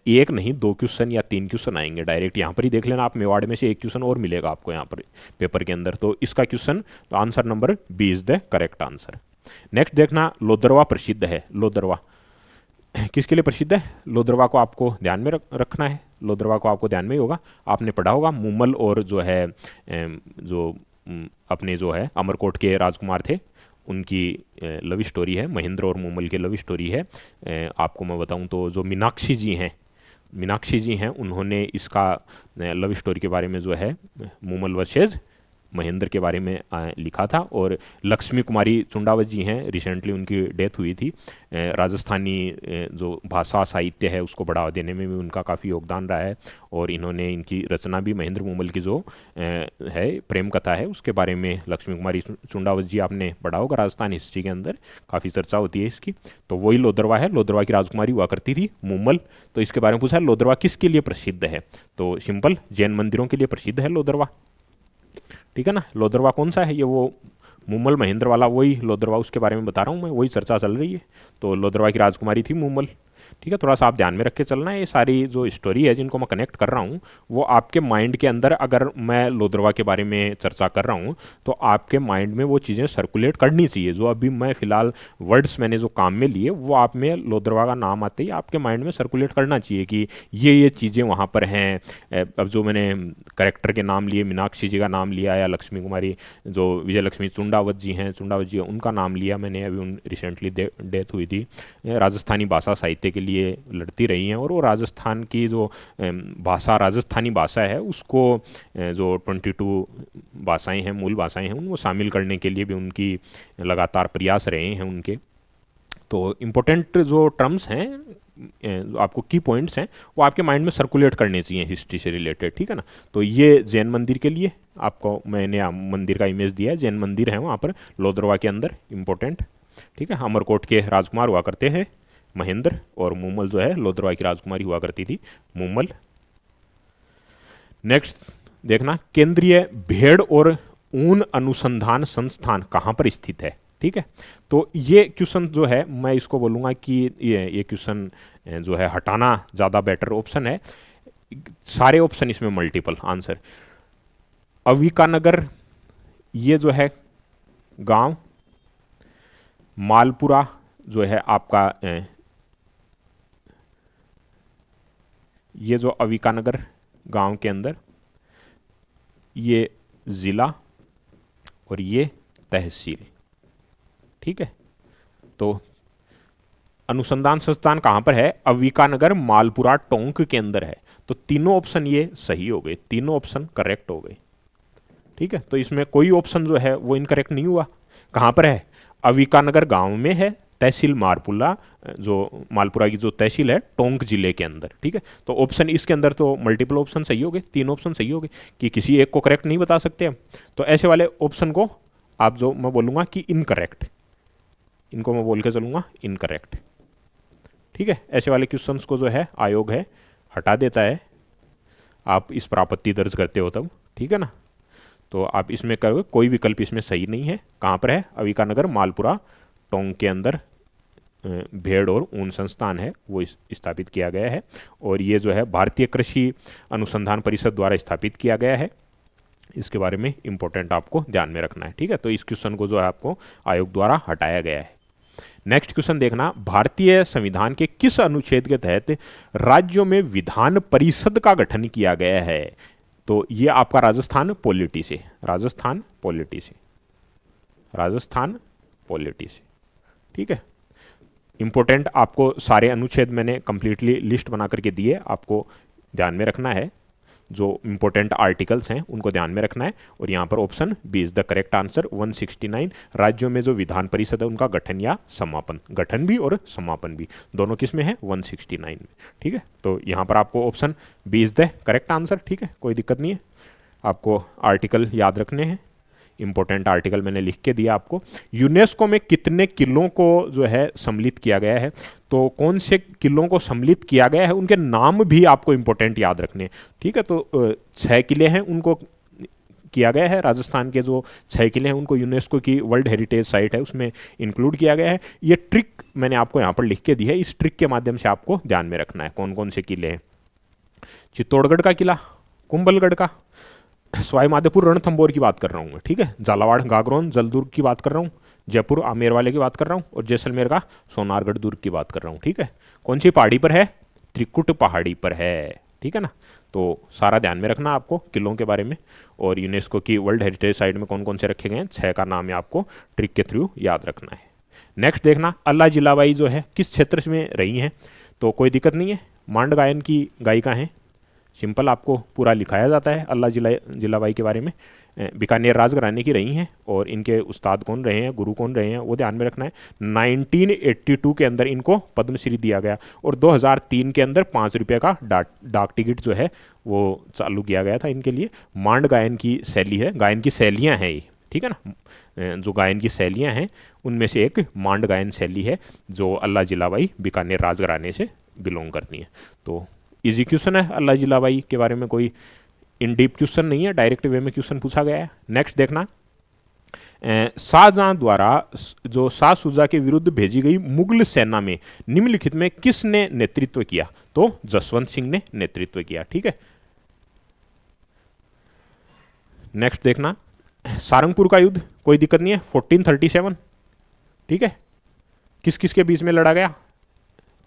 [SPEAKER 1] एक नहीं 2 क्वेश्चन या 3 क्वेश्चन आएंगे डायरेक्ट, यहाँ पर ही देख लेना आप, मेवाड़ में से एक क्वेश्चन और मिलेगा आपको यहाँ पर पेपर के अंदर। तो इसका क्वेश्चन, तो answer number B is the correct answer. Next देखना, लोदरवा प्रसिद्ध है। लोदरवा किसके लिए प्रसिद्ध है, लोदरवा को आपको ध्यान में रखना है, लोदरवा को आपको ध्यान में ही होगा, आपने पढ़ा होगा। मुमल और जो है जो अपने जो है अमरकोट के राजकुमार थे उनकी लव स्टोरी है, महेंद्र और मुमल की लव स्टोरी है। आपको मैं बताऊं तो जो मीनाक्षी जी हैं उन्होंने इसका लव स्टोरी के बारे में जो है मुमल वर्सेज महेंद्र के बारे में लिखा था। और लक्ष्मी कुमारी चुंडावत जी हैं, रिसेंटली उनकी डेथ हुई थी। राजस्थानी जो भाषा साहित्य है उसको बढ़ावा देने में भी उनका काफ़ी योगदान रहा है। और इन्होंने इनकी रचना भी महेंद्र मूमल की जो है प्रेम कथा है उसके बारे में, लक्ष्मी कुमारी चुंडावत जी आपने पढ़ा होगा राजस्थान हिस्ट्री के अंदर, काफ़ी चर्चा होती है इसकी। तो वही लोदरवा है, लोदरवा की राजकुमारी हुआ करती थी मूमल। तो इसके बारे में पूछा लोदरवा किसके लिए प्रसिद्ध है, तो सिंपल जैन मंदिरों के लिए प्रसिद्ध है लोदरवा। ठीक है ना, लोदरवा कौन सा है, ये वो मूमल महेंद्र वाला वही लोदरवा, उसके बारे में बता रहा हूँ मैं, वही चर्चा चल रही है। तो लोदरवा की राजकुमारी थी मूमल। ठीक है, थोड़ा सा आप ध्यान में रख के चलना है। ये सारी जो स्टोरी है जिनको मैं कनेक्ट कर रहा हूँ वो आपके माइंड के अंदर, अगर मैं लोदरवा के बारे में चर्चा कर रहा हूँ तो आपके माइंड में वो चीज़ें सर्कुलेट करनी चाहिए। जो अभी मैं फ़िलहाल वर्ड्स मैंने जो काम में लिए वो आप में लोदरवा का नाम आते ही आपके माइंड में सर्कुलेट करना चाहिए कि ये चीज़ें वहाँ पर हैं। अब जो मैंने करेक्टर के नाम लिए, मीनाक्षी जी का नाम लिया या लक्ष्मी कुमारी जो विजय लक्ष्मी चुंडावत जी हैं, चुंडावत जी उनका नाम लिया मैंने, अभी उन रिसेंटली डेथ हुई थी। राजस्थानी भाषा साहित्य के लिए लड़ती रही हैं और वो राजस्थान की जो भाषा, राजस्थानी भाषा है उसको जो 22 भाषाएं हैं, मूल भाषाएं हैं, उनको शामिल करने के लिए भी उनकी लगातार प्रयास रहे हैं उनके। तो इम्पोर्टेंट जो टर्म्स हैं, जो आपको की पॉइंट्स हैं वो आपके माइंड में सर्कुलेट करने चाहिए हिस्ट्री से रिलेटेड। ठीक है ना, तो ये जैन मंदिर के लिए आपको मैंने मंदिर का इमेज दिया है, जैन मंदिर है वहाँ पर लोदरवा के अंदर, इम्पोर्टेंट। ठीक है, अमरकोट के राजकुमार हुआ करते हैं महेंद्र, और मूमल जो है लोदरवा की राजकुमारी हुआ करती थी मूमल। नेक्स्ट देखना, केंद्रीय भेड़ और ऊन अनुसंधान संस्थान कहाँ पर स्थित है। ठीक है, तो ये क्वेश्चन जो है मैं इसको बोलूँगा कि ये क्वेश्चन जो है हटाना ज़्यादा बेटर ऑप्शन है। सारे ऑप्शन इसमें मल्टीपल आंसर। अविकानगर ये जो है गांव, मालपुरा जो है आपका ये जो अविकानगर गांव के अंदर ये ज़िला और ये तहसील। ठीक है, तो अनुसंधान संस्थान कहाँ पर है, अविकानगर मालपुरा टोंक के अंदर है। तो तीनों ऑप्शन ये सही हो गए, तीनों ऑप्शन करेक्ट हो गए। ठीक है, तो इसमें कोई ऑप्शन जो है वो इनकरेक्ट नहीं हुआ। कहाँ पर है, अविकानगर गांव में है, तहसील मालपुरा, जो मालपुरा की जो तहसील है टोंक जिले के अंदर। ठीक है, तो ऑप्शन इसके अंदर तो मल्टीपल ऑप्शन सही हो गए, तीन ऑप्शन सही हो गए कि किसी एक को करेक्ट नहीं बता सकते हम। तो ऐसे वाले ऑप्शन को आप जो मैं बोलूँगा कि इनकरेक्ट, इनको मैं बोल के चलूँगा इनकरेक्ट। ठीक है, ऐसे वाले क्वेश्चंस को जो है आयोग है हटा देता है, आप इस पर आपत्ति दर्ज करते हो तब। ठीक है ना, तो आप इसमें करोगे कोई विकल्प इसमें सही नहीं है। कहाँ पर है, अविकानगर मालपुरा टोंक के अंदर भेड़ और ऊन संस्थान है वो स्थापित किया गया है, और ये जो है भारतीय कृषि अनुसंधान परिषद द्वारा स्थापित किया गया है। इसके बारे में इंपॉर्टेंट आपको ध्यान में रखना है। ठीक है, तो इस क्वेश्चन को जो है आपको आयोग द्वारा हटाया गया है। नेक्स्ट क्वेश्चन देखना, भारतीय संविधान के किस अनुच्छेद के तहत राज्यों में विधान परिषद का गठन किया गया है। तो ये आपका राजस्थान पॉलिटी से, राजस्थान पॉलिटी से, राजस्थान पॉलिटी से। ठीक है, इंपॉर्टेंट आपको सारे अनुच्छेद मैंने कंप्लीटली लिस्ट बना करके दिए, आपको ध्यान में रखना है। जो इंपॉर्टेंट आर्टिकल्स हैं उनको ध्यान में रखना है। और यहाँ पर option B is the correct answer. 169 राज्यों में जो विधान परिषद है उनका गठन या समापन, गठन भी और समापन भी दोनों किस में है, 169 में। ठीक है, तो यहाँ पर आपको option B is the correct answer. ठीक है, कोई दिक्कत नहीं है, आपको आर्टिकल याद रखने हैं। इंपॉर्टेंट आर्टिकल मैंने लिख के दिया आपको। यूनेस्को में कितने किलों को जो है सम्मिलित किया गया है, तो कौन से किलों को सम्मिलित किया गया है उनके नाम भी आपको इंपॉर्टेंट याद रखने। ठीक है, तो 6 किले हैं उनको किया गया है, राजस्थान के जो 6 किले हैं उनको यूनेस्को की वर्ल्ड हेरिटेज साइट है उसमें इंक्लूड किया गया है। ये ट्रिक मैंने आपको यहाँ पर लिख के दी है, इस ट्रिक के माध्यम से आपको ध्यान में रखना है कौन कौन से किले हैं। चित्तौड़गढ़ का किला, कुंभलगढ़ का, सवाई माधोपुर रणथंबोर की बात कर रहा हूँ मैं। ठीक है, झालावाड़ गागरोन जलदुर्ग की बात कर रहा हूँ, जयपुर आमेर वाले की बात कर रहा हूँ, और जैसलमेर का सोनारगढ़ दुर्ग की बात कर रहा हूँ। ठीक है, कौन सी पहाड़ी पर है, त्रिकुट पहाड़ी पर है। ठीक है ना, तो सारा ध्यान में रखना आपको किलों के बारे में। और यूनेस्को की वर्ल्ड हेरिटेज साइट में कौन कौन से रखे गए हैं, 6 का नाम है आपको ट्रिक के थ्रू याद रखना है। नेक्स्ट देखना, अल्लाह जिलाबाई जो है किस क्षेत्र में रही हैं, तो कोई दिक्कत नहीं है, मांड गायन की गायिका हैं, सिंपल आपको पूरा लिखाया जाता है अल्लाह जिलाबाई के बारे में। बीकानेर राजघराने की रही हैं और इनके उस्ताद कौन रहे हैं, गुरु कौन रहे हैं, वो ध्यान में रखना है। 1982 के अंदर इनको पद्मश्री दिया गया और 2003 के अंदर 5 रुपये का डाक टिकट जो है वो चालू किया गया था इनके लिए। मांड गायन की शैली है, गायन की शैलियाँ हैं ये, ठीक है ना, जो गायन की शैलियाँ हैं उनमें से एक मांड गायन शैली है जो अल्लाह जिलाबाई बीकानेर राजघराने से बिलोंग करती है। तो इजी क्वेश्चन है अल्लाह जिलाबाई के बारे में, कोई इन डीप क्वेश्चन नहीं है, डायरेक्ट वे में क्वेश्चन पूछा गया है। नेक्स्ट देखना, शाहजहां द्वारा जो शाह शुजा के विरुद्ध भेजी गई मुगल सेना में निम्नलिखित में किसने नेतृत्व किया? तो जसवंत सिंह ने नेतृत्व किया, ठीक है। नेक्स्ट देखना, सारंगपुर का युद्ध, कोई दिक्कत नहीं है, 1437, ठीक है। किस किस के बीच में लड़ा गया?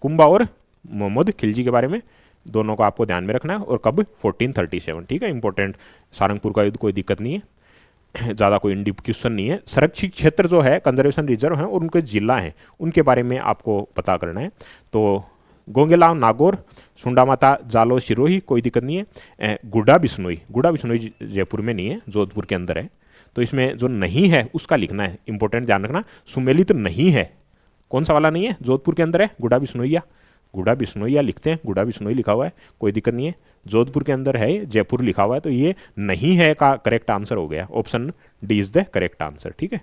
[SPEAKER 1] कुंभा और मोहम्मद खिलजी के बारे में, दोनों को आपको ध्यान में रखना है। और कब? 1437, ठीक है, इंपॉर्टेंट। सारंगपुर का युद्ध, कोई दिक्कत नहीं है, ज़्यादा कोई इन डीप क्वेश्चन नहीं है। संरक्षित क्षेत्र जो है, कंजर्वेशन रिजर्व हैं और उनके जिला हैं, उनके बारे में आपको पता करना है। तो गोंगेलाव नागौर, सुंडा माता जालो सिरोही, कोई दिक्कत नहीं है। गुड्डा बिश्नोई, गुड्डा बिश्नोई जयपुर में नहीं है, जोधपुर के अंदर है। तो इसमें जो नहीं है उसका लिखना है, इंपॉर्टेंट ध्यान रखना। सुमेलित नहीं है, कौन सा वाला नहीं है? जोधपुर के अंदर है, गुड्डा बिश्नोइया, गुड्डा बिश्नोइया लिखते हैं, गुड्डा बिश्नोई लिखा हुआ है, कोई दिक्कत नहीं है। जोधपुर के अंदर है, जयपुर लिखा हुआ है, तो ये नहीं है का करेक्ट आंसर हो गया, option D is the correct answer, ठीक है।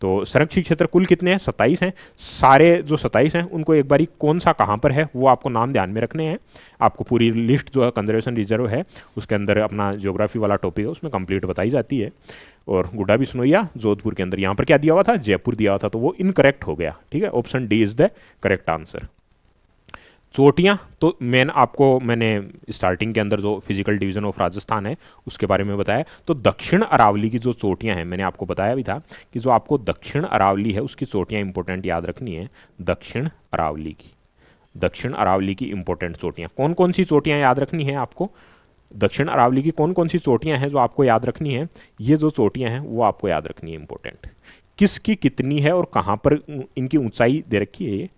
[SPEAKER 1] तो संरक्षित क्षेत्र कुल कितने हैं? 27 हैं। सारे जो 27 हैं उनको एक बारी कौन सा कहाँ पर है वो आपको नाम ध्यान में रखने हैं। आपको पूरी लिस्ट जो है कंजर्वेशन रिजर्व है उसके अंदर अपना ज्योग्राफी वाला टॉपिक है उसमें कंप्लीट बताई जाती है। और गुड्डा बिश्नोइया जोधपुर के अंदर, यहाँ पर क्या दिया हुआ था? जयपुर दिया हुआ था, तो वो इनकरेक्ट हो गया, ठीक है। Option D is the correct answer. चोटियाँ, तो मैंने स्टार्टिंग के अंदर जो फिजिकल डिवीजन ऑफ राजस्थान है उसके बारे में बताया। तो दक्षिण अरावली की जो चोटियाँ हैं, मैंने आपको बताया भी था कि जो आपको दक्षिण अरावली है उसकी चोटियाँ इंपॉर्टेंट याद रखनी है। दक्षिण अरावली की इंपॉर्टेंट चोटियाँ, कौन कौन सी चोटियाँ याद रखनी है आपको? दक्षिण अरावली की कौन कौन सी चोटियाँ हैं जो आपको याद रखनी है? ये जो चोटियाँ हैं वो आपको याद रखनी है, इंपॉर्टेंट। किसकी कितनी है और कहाँ पर इनकी ऊंचाई दे रखी है, ये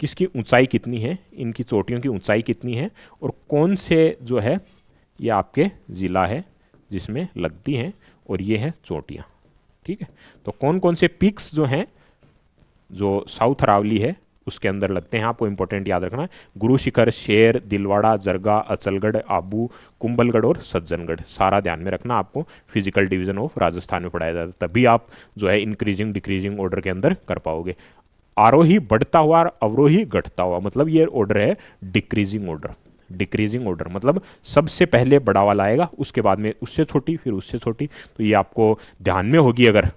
[SPEAKER 1] किसकी ऊंचाई कितनी है, इनकी चोटियों की ऊंचाई कितनी है, और कौन से जो है ये आपके ज़िला है जिसमें लगती हैं, और ये है चोटियाँ, ठीक है। तो कौन कौन से पिक्स जो हैं जो साउथ अरावली है उसके अंदर लगते हैं, आपको इंपॉर्टेंट याद रखना है। गुरु शिखर, शेर, दिलवाड़ा, जरगा, अचलगढ़, आबू, कुंभलगढ़ और सज्जनगढ़, सारा ध्यान में रखना। आपको फिजिकल डिवीजन ऑफ राजस्थान में पढ़ाया जाता है, तभी आप जो है इंक्रीजिंग डिक्रीजिंग ऑर्डर के अंदर कर पाओगे। आरोही बढ़ता हुआ और अवरोही घटता हुआ, मतलब ये ऑर्डर है डिक्रीजिंग ऑर्डर। डिक्रीजिंग ऑर्डर मतलब सबसे पहले बड़ा वाला आएगा, उसके बाद में उससे छोटी, फिर उससे छोटी। तो ये आपको ध्यान में होगी, अगर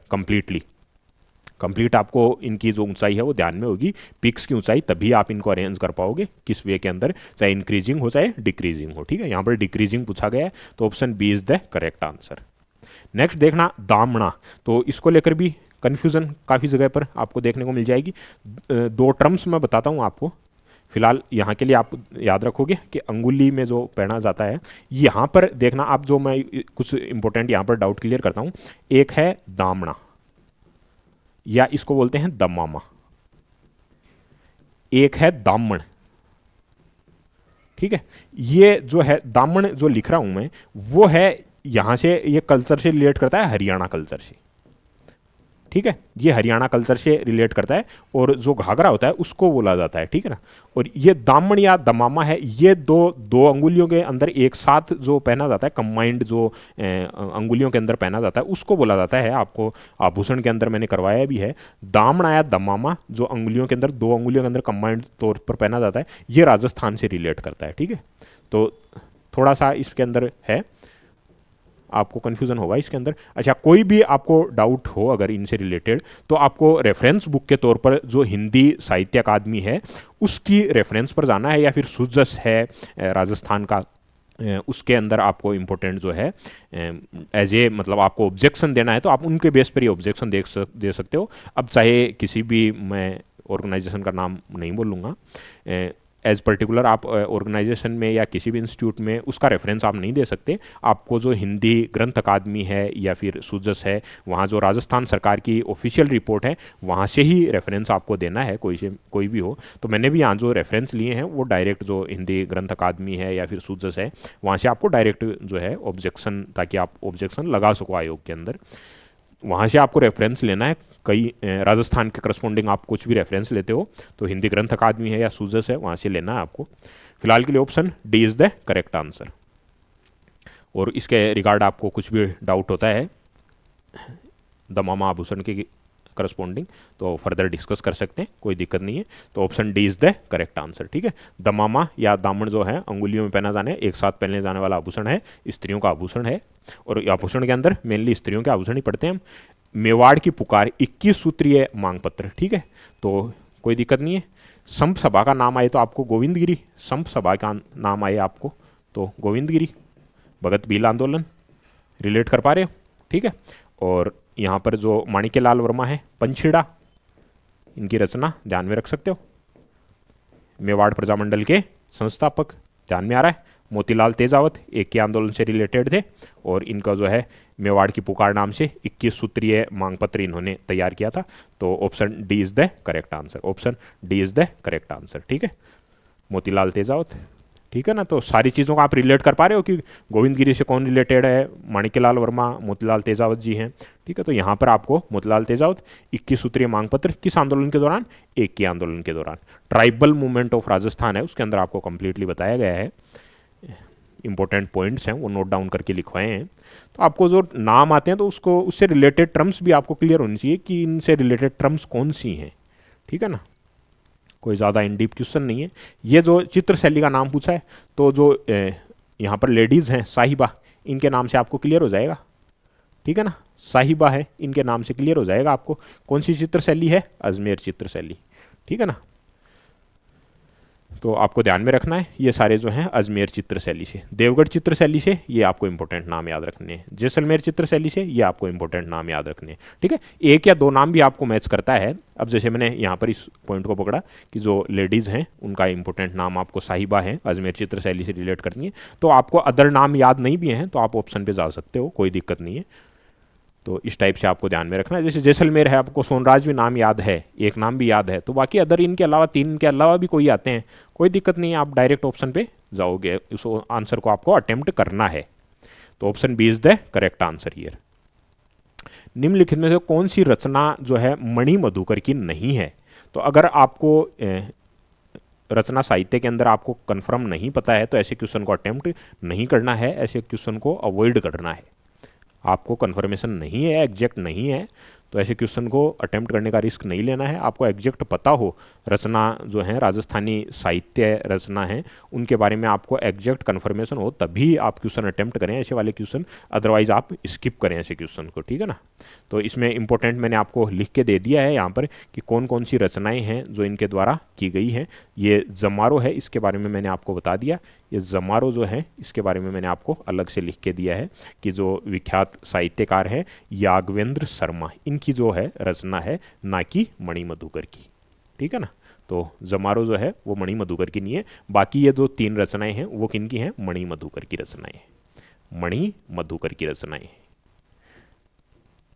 [SPEAKER 1] कंप्लीट आपको इनकी जो ऊंचाई है वो ध्यान में होगी, पिक्स की ऊंचाई, तभी आप इनको अरेंज कर पाओगे किस वे के अंदर, चाहे इंक्रीजिंग हो चाहे डिक्रीजिंग हो, ठीक है। यहाँ पर डिक्रीजिंग पूछा गया है, तो option B is the correct answer. Next देखना, दामना, तो इसको लेकर भी कन्फ्यूजन काफ़ी जगह पर आपको देखने को मिल जाएगी। 2 टर्म्स मैं बताता हूँ आपको, फिलहाल यहाँ के लिए आप याद रखोगे कि अंगुली में जो पहना जाता है, यहाँ पर देखना आप, जो मैं कुछ इंपॉर्टेंट यहाँ पर डाउट क्लियर करता हूँ। एक है दामना, या इसको बोलते हैं दमामा, एक है दामन, ठीक है। ये जो है दामन जो लिख रहा हूं मैं, वो है यहां से, ये कल्चर से रिलेट करता है, हरियाणा कल्चर से, ठीक है। ये हरियाणा कल्चर से रिलेट करता है, और जो घाघरा होता है उसको बोला जाता है, ठीक है ना। और ये दामन या दमामा है, ये दो अंगुलियों के अंदर एक साथ जो पहना जाता है, कंबाइंड जो अंगुलियों के अंदर पहना जाता है उसको बोला जाता है। आपको आभूषण के अंदर मैंने करवाया भी है। दामन या दमामा जो अंगुलियों के अंदर, 2 अंगुलियों के अंदर कंबाइंड तौर पर पहना जाता है, ये राजस्थान से रिलेट करता है, ठीक है। तो थोड़ा सा इसके अंदर है, आपको कन्फ्यूजन होगा इसके अंदर। अच्छा, कोई भी आपको डाउट हो अगर इनसे रिलेटेड, तो आपको रेफरेंस बुक के तौर पर जो हिंदी साहित्य अकादमी है उसकी रेफरेंस पर जाना है, या फिर सुजस है राजस्थान का, उसके अंदर आपको इम्पोर्टेंट जो है एज ए, मतलब आपको ऑब्जेक्शन देना है, तो आप उनके बेस पर ये ऑब्जेक्शन दे सकते हो। अब चाहे किसी भी, मैं ऑर्गेनाइजेशन का नाम नहीं बोलूँगा, एज पर्टिकुलर आप ऑर्गेनाइजेशन में या किसी भी इंस्टीट्यूट में उसका रेफरेंस आप नहीं दे सकते। आपको जो हिंदी ग्रंथ अकादमी है या फिर सुजस है, वहाँ जो राजस्थान सरकार की ऑफिशियल रिपोर्ट है वहाँ से ही रेफरेंस आपको देना है, कोई भी हो। तो मैंने भी यहाँ जो रेफरेंस लिए हैं वो डायरेक्ट जो हिंदी ग्रंथ अकादमी है या फिर सुजस है वहाँ से आपको डायरेक्ट जो है ऑब्जेक्शन, ताकि आप ऑब्जेक्शन लगा सको आयोग के अंदर, वहाँ से आपको रेफरेंस लेना है। कई राजस्थान के करस्पॉन्डिंग आप कुछ भी रेफरेंस लेते हो तो हिंदी ग्रंथ अकादमी है या सुजस है वहाँ से लेना है आपको। फिलहाल के लिए option D is the correct answer. और इसके रिगार्ड आपको कुछ भी डाउट होता है दमामा आभूषण के करस्पॉन्डिंग तो फर्दर डिस्कस कर सकते हैं, कोई दिक्कत नहीं है। तो option D is the correct answer. ठीक है, दमामा या दामन जो है अंगुलियों में पहना जाने, एक साथ पहनने जाने वाला आभूषण है, स्त्रियों का आभूषण है। और आभूषण के अंदर मेनली स्त्रियों के आभूषण ही पड़ते हैं हम। मेवाड़ की पुकार 21 सूत्रीय मांग पत्र। ठीक है, तो कोई दिक्कत नहीं है। संप सभा का नाम आए तो आपको गोविंदगिरी, संप सभा का नाम आए आपको तो गोविंदगिरी, भगत भील आंदोलन रिलेट कर पा रहे हो। ठीक है, और यहाँ पर जो माणिक्यलाल वर्मा है पंछीड़ा, इनकी रचना ध्यान में रख सकते हो। मेवाड़ प्रजामंडल के संस्थापक ध्यान में आ रहा है। मोतीलाल तेजावत एक के आंदोलन से रिलेटेड थे और इनका जो है मेवाड़ की पुकार नाम से 21 सूत्रीय मांग पत्र इन्होंने तैयार किया था। तो option D is the correct answer. Option D is the correct answer. ठीक है, मोतीलाल तेजावत। ठीक है ना, तो सारी चीज़ों को आप रिलेट कर पा रहे हो कि गोविंदगिरी से कौन रिलेटेड है, माणिक्यलाल वर्मा, मोतीलाल तेजावत जी हैं। ठीक है, तो यहाँ पर आपको मोतीलाल तेजावत 21 सूत्रीय मांग पत्र किस आंदोलन के दौरान, एक के आंदोलन के दौरान। ट्राइबल मूवमेंट ऑफ राजस्थान है उसके अंदर आपको कंप्लीटली बताया गया है। इंपॉर्टेंट पॉइंट्स हैं वो नोट डाउन करके लिखवाए हैं। तो आपको जो नाम आते हैं तो उसको उससे रिलेटेड टर्म्स भी आपको क्लियर होनी चाहिए कि इनसे रिलेटेड टर्म्स कौन सी हैं। ठीक है ना, कोई ज़्यादा इन डीप क्वेश्चन नहीं है। ये जो चित्रशैली का नाम पूछा है तो जो यहाँ पर लेडीज़ हैं साहिबा, इनके नाम से आपको क्लियर हो जाएगा। ठीक है ना, साहिबा है इनके नाम से क्लियर हो जाएगा आपको कौन सी चित्रशैली है, अजमेर चित्रशैली। ठीक है ना, तो आपको ध्यान में रखना है ये सारे जो हैं अजमेर चित्रशैली से। देवगढ़ चित्रशैली से ये आपको इंपॉर्टेंट नाम याद रखने हैं। जैसलमेर चित्रशैली से ये आपको इंपॉर्टेंट नाम याद रखने हैं। ठीक है, एक या दो नाम भी आपको मैच करता है। अब जैसे मैंने यहाँ पर इस पॉइंट को पकड़ा कि जो लेडीज़ हैं उनका इंपॉर्टेंट नाम आपको साहिबा है, अजमेर चित्रशैली से रिलेट करनी है। तो आपको अदर नाम याद नहीं भी हैं तो आप ऑप्शन पर जा सकते हो, कोई दिक्कत नहीं है। तो इस टाइप से आपको ध्यान में रखना है। जैसे जैसलमेर है, आपको सोनराज भी नाम याद है, एक नाम भी याद है, तो बाकी अदर इनके अलावा, तीन के अलावा भी कोई आते हैं, कोई दिक्कत नहीं है, आप डायरेक्ट ऑप्शन पे जाओगे। उस आंसर को आपको अटेम्प्ट करना है। तो option B is the correct answer here. निम्नलिखित में से कौन सी रचना जो है मणि मधुकर की नहीं है? तो अगर आपको रचना साहित्य के अंदर आपको कन्फर्म नहीं पता है तो ऐसे क्वेश्चन को अटेम्प्ट नहीं करना है, ऐसे क्वेश्चन को अवॉइड करना है। आपको कन्फर्मेशन नहीं है, एग्जैक्ट नहीं है, तो ऐसे क्वेश्चन को अटेम्प्ट करने का रिस्क नहीं लेना है। आपको एग्जैक्ट पता हो रचना जो है राजस्थानी साहित्य रचना है उनके बारे में आपको एग्जैक्ट कन्फर्मेशन हो तभी आप क्वेश्चन अटेम्प्ट करें ऐसे वाले क्वेश्चन, अदरवाइज आप स्किप करें ऐसे क्वेश्चन को। ठीक है ना, तो इसमें इंपॉर्टेंट मैंने आपको लिख के दे दिया है यहाँ पर कि कौन कौन सी रचनाएँ हैं जो इनके द्वारा की गई हैं। ये जमारो है, इसके बारे में मैंने आपको बता दिया। ये जमारो जो है इसके बारे में मैंने आपको अलग से लिख के दिया है कि जो विख्यात साहित्यकार हैं याग्वेंद्र शर्मा, इनकी जो है रचना है, ना कि मणि मधुकर की। ठीक है ना, तो जमारो जो है वो मणि मधुकर की नहीं है। बाकी ये जो तीन रचनाएं हैं वो किन की हैं? मणि मधुकर की रचनाएं हैं, मणि मधुकर की रचनाएं हैं।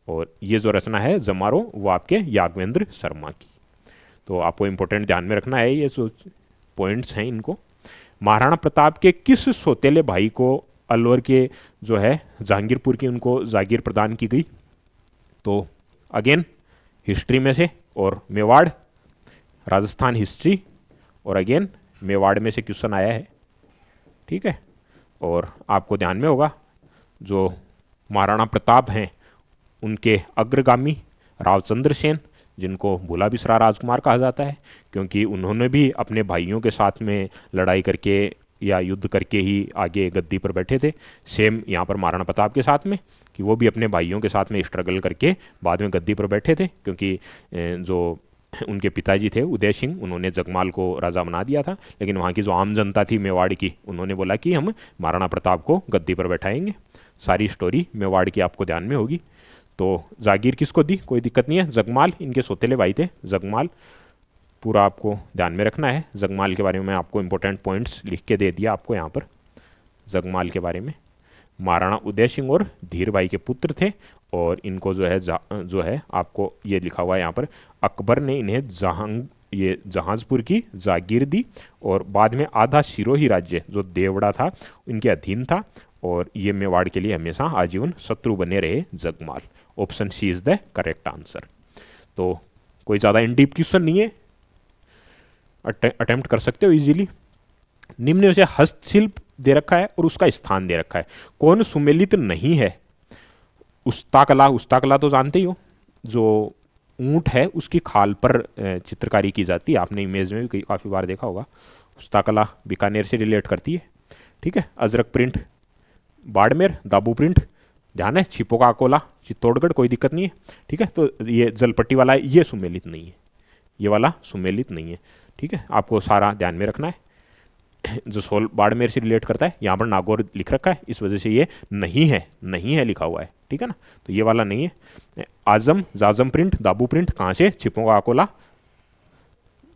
[SPEAKER 1] और ये जो रचना है जमारो वो आपके याग्वेंद्र शर्मा की। तो आपको इंपॉर्टेंट ध्यान में रखना है ये जो पॉइंट्स हैं इनको। महाराणा प्रताप के किस सौतेले भाई को अलवर के जो है जहांगीरपुर की उनको जागीर प्रदान की गई? तो अगेन हिस्ट्री में से और मेवाड़, राजस्थान हिस्ट्री, और अगेन मेवाड़ में से क्वेश्चन आया है। ठीक है, और आपको ध्यान में होगा जो महाराणा प्रताप हैं उनके अग्रगामी रावचंद्र सेन, जिनको भूला बिसरा राजकुमार कहा जाता है क्योंकि उन्होंने भी अपने भाइयों के साथ में लड़ाई करके या युद्ध करके ही आगे गद्दी पर बैठे थे। सेम यहाँ पर महाराणा प्रताप के साथ में कि वो भी अपने भाइयों के साथ में स्ट्रगल करके बाद में गद्दी पर बैठे थे, क्योंकि जो उनके पिताजी थे उदय सिंह, उन्होंने जगमाल को राजा बना दिया था, लेकिन वहाँ की जो आम जनता थी मेवाड़ की, उन्होंने बोला कि हम महाराणा प्रताप को गद्दी पर बैठाएंगे। सारी स्टोरी मेवाड़ की आपको ध्यान में होगी। तो जागीर किसको दी? कोई दिक्कत नहीं है, जगमाल इनके सौतेले भाई थे, जगमाल पूरा आपको ध्यान में रखना है। जगमाल के बारे में आपको इंपॉर्टेंट पॉइंट्स लिख के दे दिया आपको यहाँ पर। जगमाल के बारे में महाराणा उदय सिंह और धीर भाई के पुत्र थे, और इनको जो है आपको ये लिखा हुआ है यहाँ पर, अकबर ने इन्हें जहांजपुर की जागीर दी, और बाद में आधा सिरोही राज्य जो देवड़ा था इनके अधीन था, और ये मेवाड़ के लिए हमेशा आजीवन शत्रु बने रहे Jagmal. Option C is the correct answer. तो कोई ज़्यादा इन डीप क्वेश्चन नहीं है, अटेम्प्ट कर सकते हो इजीली। निम्न में से हस्तशिल्प दे रखा है और उसका स्थान दे रखा है, कौन सुमेलित नहीं है? उस्ताकला, उस्ताकला तो जानते ही हो, जो ऊंट है उसकी खाल पर चित्रकारी की जाती है, आपने इमेज में भी काफ़ी बार देखा होगा। उस्ताकला बीकानेर से रिलेट करती है, ठीक है। अजरक प्रिंट बाड़मेर, दाबू प्रिंट ध्यान है, छिपो का अकोला चित्तौड़गढ़, कोई दिक्कत नहीं है, ठीक है। तो ये जलपट्टी वाला है, ये सुमेलित नहीं है, ये वाला सुमेलित नहीं है, ठीक है। आपको सारा ध्यान में रखना है। जो सोल बाड़मेर से रिलेट करता है, यहाँ पर नागौर लिख रखा है, इस वजह से ये नहीं है लिखा हुआ है, ठीक है ना। तो ये वाला नहीं है। आजम, जाजम प्रिंट, दाबू प्रिंट कहाँ से? छिपो का अकोला,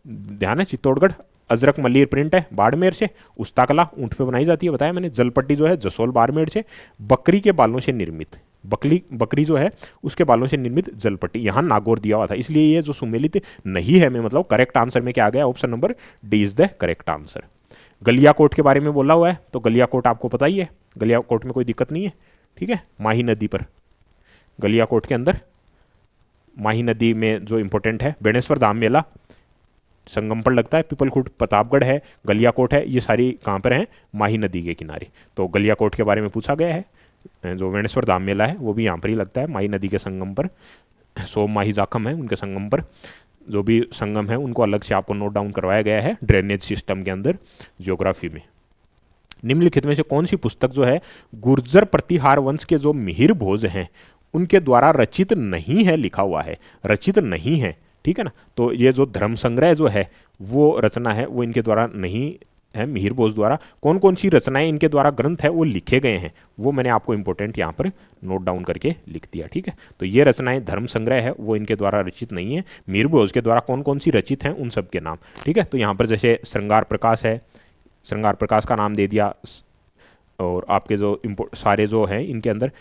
[SPEAKER 1] ध्यान है, चित्तौड़गढ़। अजरक मल्लीर प्रिंट है बाड़मेर से। उस्ताकला ऊंट पे बनाई जाती है, बताया मैंने। जलपट्टी जो है जसोल बाड़मेर से। बकरी के बालों से निर्मित, बकरी जो है उसके बालों से निर्मित जलपट्टी, यहाँ नागौर दिया हुआ था, इसलिए ये जो सुमेलित नहीं है में मतलब करेक्ट आंसर में क्या आ गया? Option number D is the correct answer. Galiakot के बारे में बोला हुआ है, तो गलियाकोट आपको पता ही है, गलियाकोट में कोई दिक्कत नहीं है, ठीक है। माही नदी पर, गलियाकोट के अंदर माही नदी में जो इंपॉर्टेंट है, बेणेश्वर धाम मेला संगम पर लगता है, पीपलखुट प्रतापगढ़ है, गलियाकोट है, ये सारी कहाँ पर हैं? माही नदी के किनारे। तो गलियाकोट के बारे में पूछा गया है। जो बेणेश्वर धाम मेला है वो भी यहाँ पर ही लगता है, माही नदी के संगम पर। सोम माही जाखम है उनके संगम पर, जो भी संगम है उनको अलग से आपको नोट डाउन करवाया गया है ड्रेनेज सिस्टम के अंदर, ज्योग्राफी में। निम्नलिखित में से कौन सी पुस्तक जो है गुर्जर प्रतिहार वंश के जो मिहिर भोज हैं उनके द्वारा रचित नहीं है? लिखा हुआ है रचित नहीं है, ठीक है ना। तो ये जो धर्म संग्रह जो है वो रचना है वो इनके द्वारा नहीं है, मिहिर भोज द्वारा। कौन कौन सी रचनाएं इनके द्वारा ग्रंथ है वो लिखे गए हैं, वो मैंने आपको इंपॉर्टेंट यहाँ पर नोट डाउन करके लिख दिया, ठीक है। तो ये रचनाएं धर्म संग्रह है वो इनके द्वारा रचित नहीं है। मिहिर भोज के द्वारा कौन कौन सी रचित हैं उन सब के नाम, ठीक है। तो यहाँ पर जैसे श्रृंगार प्रकाश है, श्रृंगार प्रकाश का नाम दे दिया, और आपके जो सारे जो हैं इनके अंदर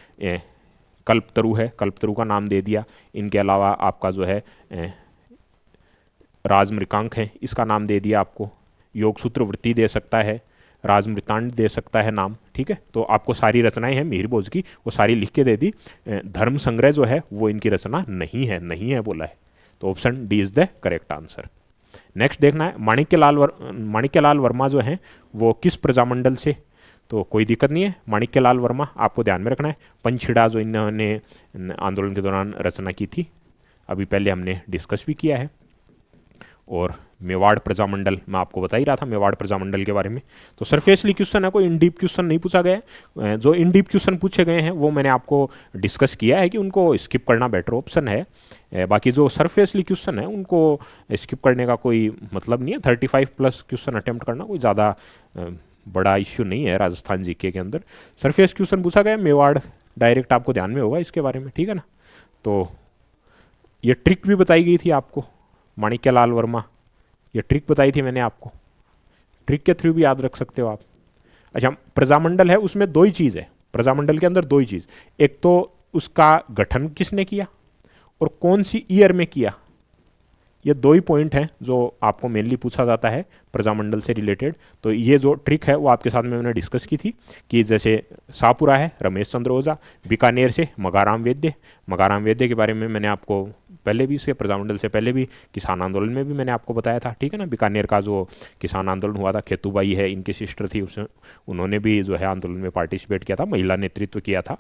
[SPEAKER 1] कल्पतरु है, कल्पतरु का नाम दे दिया। इनके अलावा आपका जो है राजमृकांक है, इसका नाम दे दिया आपको। योगसूत्र वृत्ति दे सकता है, राजमृतांड दे सकता है नाम, ठीक है। तो आपको सारी रचनाएं हैं मिहिर भोज की, वो सारी लिख के दे दी। धर्म संग्रह जो है वो इनकी रचना नहीं है बोला है, तो option D is the correct answer. Next देखना है माणिक्यलाल वर्मा जो हैं वो किस प्रजामंडल से? तो कोई दिक्कत नहीं है, माणिक्यलाल वर्मा आपको ध्यान में रखना है। पंचछिड़ा जो इन्होंने आंदोलन के दौरान रचना की थी, अभी पहले हमने डिस्कस भी किया है। और मेवाड़ प्रजामंडल मैं आपको बता ही रहा था मेवाड़ प्रजामंडल के बारे में। तो सरफेसली क्वेश्चन है, कोई इन डीप क्वेश्चन नहीं पूछा गया है। जो इन डीप क्वेश्चन पूछे गए हैं वो मैंने आपको डिस्कस किया है कि उनको स्किप करना बेटर ऑप्शन है। बाकी जो सरफेसली क्वेश्चन है उनको स्किप करने का कोई मतलब नहीं है। 35+ क्वेश्चन अटैम्प्ट करना कोई ज़्यादा बड़ा इश्यू नहीं है राजस्थान जीके के अंदर। सरफेस क्वेश्चन पूछा गया मेवाड़, डायरेक्ट आपको ध्यान में होगा इसके बारे में, ठीक है ना। तो ये ट्रिक भी बताई गई थी आपको, माणिक्यलाल वर्मा, ये ट्रिक बताई थी मैंने आपको, ट्रिक के थ्रू भी याद रख सकते हो आप। अच्छा, प्रजामंडल है उसमें दो ही चीज़ है, प्रजामंडल के अंदर दो ही चीज़, एक तो उसका गठन किसने किया और कौन सी ईयर में किया, ये दो ही पॉइंट हैं जो आपको मेनली पूछा जाता है प्रजामंडल से रिलेटेड। तो ये जो ट्रिक है वो आपके साथ में मैंने डिस्कस की थी कि जैसे शाहपुरा है रमेश चंद्र ओझा, बीकानेर से मगाराम वैद्य के बारे में मैंने आपको पहले भी, इसके प्रजामंडल से पहले भी किसान आंदोलन में भी मैंने आपको बताया था, ठीक है ना। बीकानेर का जो किसान आंदोलन हुआ था, खेतूबाई है इनकी सिस्टर थी, उसने उन्होंने भी जो है आंदोलन में पार्टिसिपेट किया था, महिला नेतृत्व किया था।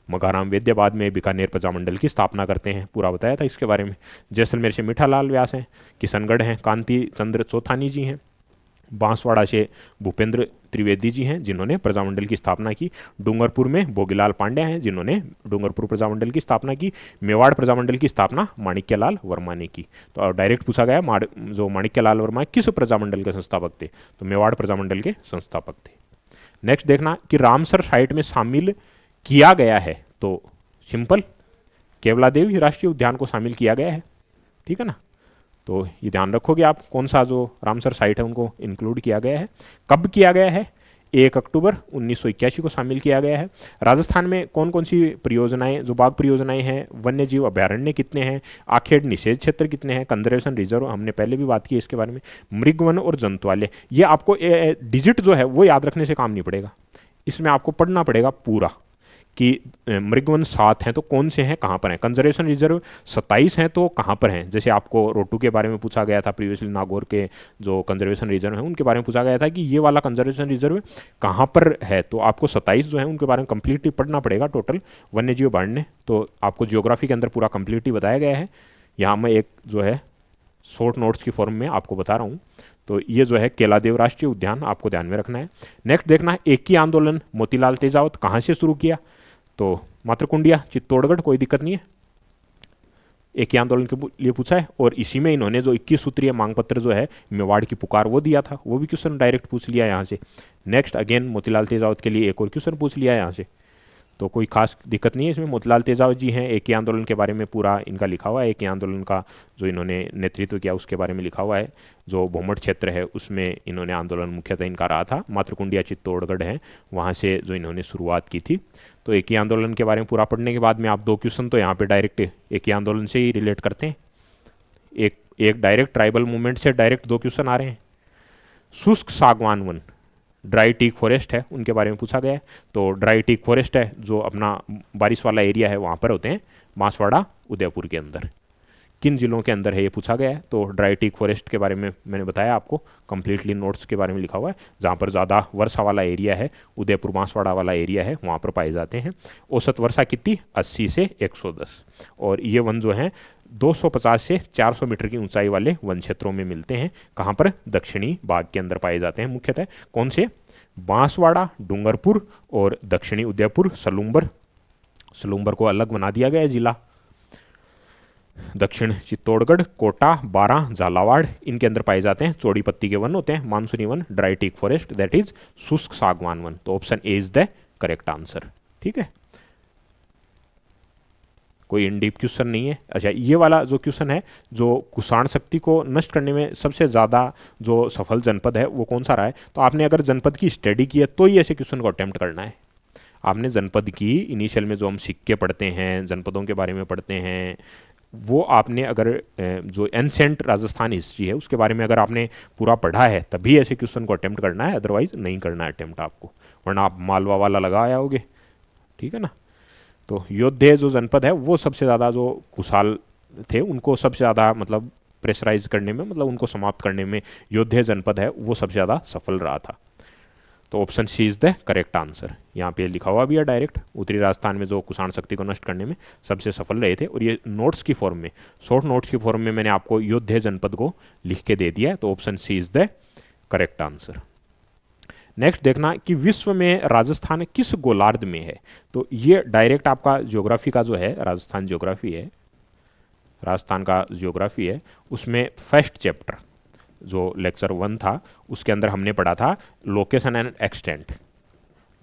[SPEAKER 1] मगाराम वैद्य बाद में बीकानेर प्रजामंडल की स्थापना करते हैं, पूरा बताया था इसके बारे में। जैसलमेर से मीठालाल व्यास हैं, किशनगढ़ हैं कांति चंद्र चौथानी जी हैं, बांसवाड़ा से भूपेंद्र त्रिवेदी जी हैं जिन्होंने प्रजामंडल की स्थापना की, डूंगरपुर में भोगीलाल पांड्या हैं जिन्होंने डूंगरपुर प्रजामंडल की स्थापना की, मेवाड़ प्रजामंडल की स्थापना माणिक्यलाल वर्मा ने की। तो डायरेक्ट पूछा गया जो माणिक्यलाल वर्मा किस प्रजामंडल के संस्थापक थे, तो मेवाड़ प्रजामंडल के संस्थापक थे। नेक्स्ट देखना कि रामसर साइट में शामिल किया गया है, तो सिंपल केवलादेवी राष्ट्रीय उद्यान को शामिल किया गया है, ठीक है ना। तो ये ध्यान रखोगे आप, कौन सा जो रामसर साइट है उनको इंक्लूड किया गया है, कब किया गया है, 1 अक्टूबर 1981 को शामिल किया गया है। राजस्थान में कौन कौन सी परियोजनाएं, जो बाघ परियोजनाएं हैं, वन्य जीव अभ्यारण्य कितने हैं, आखेड़ निषेध क्षेत्र कितने हैं, कंजर्वेशन रिजर्व हमने पहले भी बात की इसके बारे में, मृगवन और जंतुआलय, ये आपको डिजिट जो है वो याद रखने से काम नहीं पड़ेगा, इसमें आपको पढ़ना पड़ेगा पूरा कि मृगवन 7 हैं तो कौन से हैं, कहाँ पर हैं, कंजर्वेशन रिजर्व 27 हैं तो कहाँ पर हैं। जैसे आपको रोटू के बारे में पूछा गया था प्रीवियसली, नागौर के जो कंजर्वेशन रिजर्व हैं उनके बारे में पूछा गया था कि ये वाला कंजर्वेशन रिजर्व कहाँ पर है, तो आपको 27 जो है उनके बारे में कंप्लीटली पढ़ना पड़ेगा टोटल वन्य जीव अभ्यारण्य। तो आपको जियोग्राफी के अंदर पूरा कंप्लीटली बताया गया है। यहाँ मैं एक जो है शॉर्ट नोट्स की फॉर्म में आपको बता रहा हूँ। तो ये जो है केलादेव राष्ट्रीय उद्यान आपको ध्यान में रखना है। नेक्स्ट देखना है, एक ही आंदोलन मोतीलाल तेजावत कहाँ से शुरू किया, तो मातृकुंडिया चित्तौड़गढ़, कोई दिक्कत नहीं है, एक ही आंदोलन के लिए पूछा है। और इसी में इन्होंने जो 21 सूत्रीय मांग पत्र जो है मेवाड़ की पुकार वो दिया था, वो भी क्वेश्चन डायरेक्ट पूछ लिया यहाँ से। नेक्स्ट अगेन मोतीलाल तेजावत के लिए एक और क्वेश्चन पूछ लिया यहाँ से, तो कोई खास दिक्कत नहीं है इसमें। मोतीलाल तेजावत जी हैं, एक ही आंदोलन के बारे में पूरा इनका लिखा हुआ है, एक ही आंदोलन का जो इन्होंने नेतृत्व किया उसके बारे में लिखा हुआ है। जो भोमट क्षेत्र है उसमें इन्होंने आंदोलन मुख्यतः इनका रहा था, मातृकुंडिया चित्तौड़गढ़ है वहाँ से जो इन्होंने शुरुआत की थी। तो एक ही आंदोलन के बारे में पूरा पढ़ने के बाद में आप 2 क्वेश्चन तो यहाँ पे डायरेक्ट एक ही आंदोलन से ही रिलेट करते हैं, एक डायरेक्ट ट्राइबल मूवमेंट से डायरेक्ट 2 क्वेश्चन आ रहे हैं। शुष्क सागवान वन, ड्राई टीक फॉरेस्ट है उनके बारे में पूछा गया है। तो ड्राई टीक फॉरेस्ट है जो अपना बारिश वाला एरिया है वहाँ पर होते हैं, बांसवाड़ा उदयपुर के अंदर, किन जिलों के अंदर है ये पूछा गया है। तो ड्राई टीक फॉरेस्ट के बारे में मैंने बताया आपको, कंप्लीटली नोट्स के बारे में लिखा हुआ है। जहाँ पर ज़्यादा वर्षा वाला एरिया है, उदयपुर बांसवाड़ा वाला एरिया है, वहाँ पर पाए जाते हैं। औसत वर्षा कितनी, 80 से 110। और ये वन जो हैं 250 से 400 मीटर की ऊंचाई वाले वन क्षेत्रों में मिलते हैं। कहाँ पर, दक्षिणी भाग के अंदर पाए जाते हैं मुख्यतः। कौन से, बांसवाड़ा, डूंगरपुर और दक्षिणी उदयपुर, सलूम्बर को अलग बना दिया गया है जिला। दक्षिण चित्तौड़गढ़, कोटा, बारां, झालावाड़, इनके अंदर पाए जाते हैं चौड़ी पत्ती के वन होते हैं, मानसूनी वन, dry teak forest, that is शुष्क सागवान वन। तो option A is the correct answer. ठीक है, कोई इन डीप क्वेश्चन नहीं है। अच्छा, ये वाला जो क्वेश्चन है, जो कुषाण शक्ति को नष्ट करने में सबसे ज़्यादा जो सफल जनपद है वो कौन सा रहा है, तो आपने अगर जनपद की स्टडी की है तो ही ऐसे क्वेश्चन को अटेम्प्ट करना है। आपने जनपद की इनिशियल में जो हम सिक्के पढ़ते हैं, जनपदों के बारे में पढ़ते हैं, वो आपने अगर जो एंसेंट राजस्थान हिस्ट्री है उसके बारे में अगर आपने पूरा पढ़ा है तभी ऐसे क्वेश्चन को अटेम्प्ट करना है, अदरवाइज नहीं करना है अटेम्प्ट आपको, वरना आप मालवा वाला लगा आए होगे। ठीक है ना। तो योद्धे जो जनपद है वो सबसे ज़्यादा जो कुशाल थे उनको सबसे ज़्यादा मतलब प्रेशराइज करने में, मतलब उनको समाप्त करने में योद्धे जनपद है वो सबसे ज़्यादा सफल रहा था। तो option C is the correct answer. यहाँ पे लिखा हुआ भी है डायरेक्ट, उत्तरी राजस्थान में जो कुषाण शक्ति को नष्ट करने में सबसे सफल रहे थे। और ये नोट्स की फॉर्म में, शॉर्ट नोट्स की फॉर्म में मैंने आपको योद्धे जनपद को लिख के दे दिया है। तो option C is the correct answer. Next देखना कि विश्व में राजस्थान किस गोलार्ध में है। तो ये डायरेक्ट आपका ज्योग्राफी का जो है, राजस्थान ज्योग्राफी है, राजस्थान का ज्योग्राफी है, उसमें फर्स्ट चैप्टर जो लेक्चर 1 था उसके अंदर हमने पढ़ा था location and extent,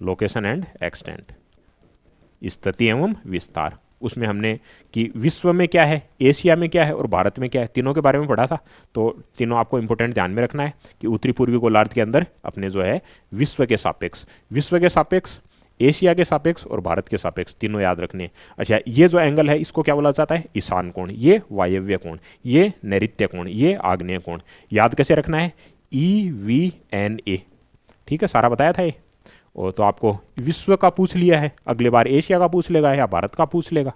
[SPEAKER 1] location and extent, स्थिति एवं विस्तार। उसमें हमने कि विश्व में क्या है, एशिया में क्या है और भारत में क्या है, तीनों के बारे में पढ़ा था। तो तीनों आपको इंपॉर्टेंट ध्यान में रखना है कि उत्तरी पूर्वी गोलार्ध के अंदर अपने जो है विश्व के सापेक्ष, एशिया के सापेक्ष और भारत के सापेक्ष तीनों याद रखने। अच्छा, ये जो एंगल है इसको क्या बोला जाता है, ईशान कोण, ये वायव्य कोण, ये नैऋत्य कोण, ये आग्नेय कोण। याद कैसे रखना है, EVNA। ठीक है, सारा बताया था ये। और तो आपको विश्व का पूछ लिया है, अगले बार एशिया का पूछ लेगा या भारत का पूछ लेगा,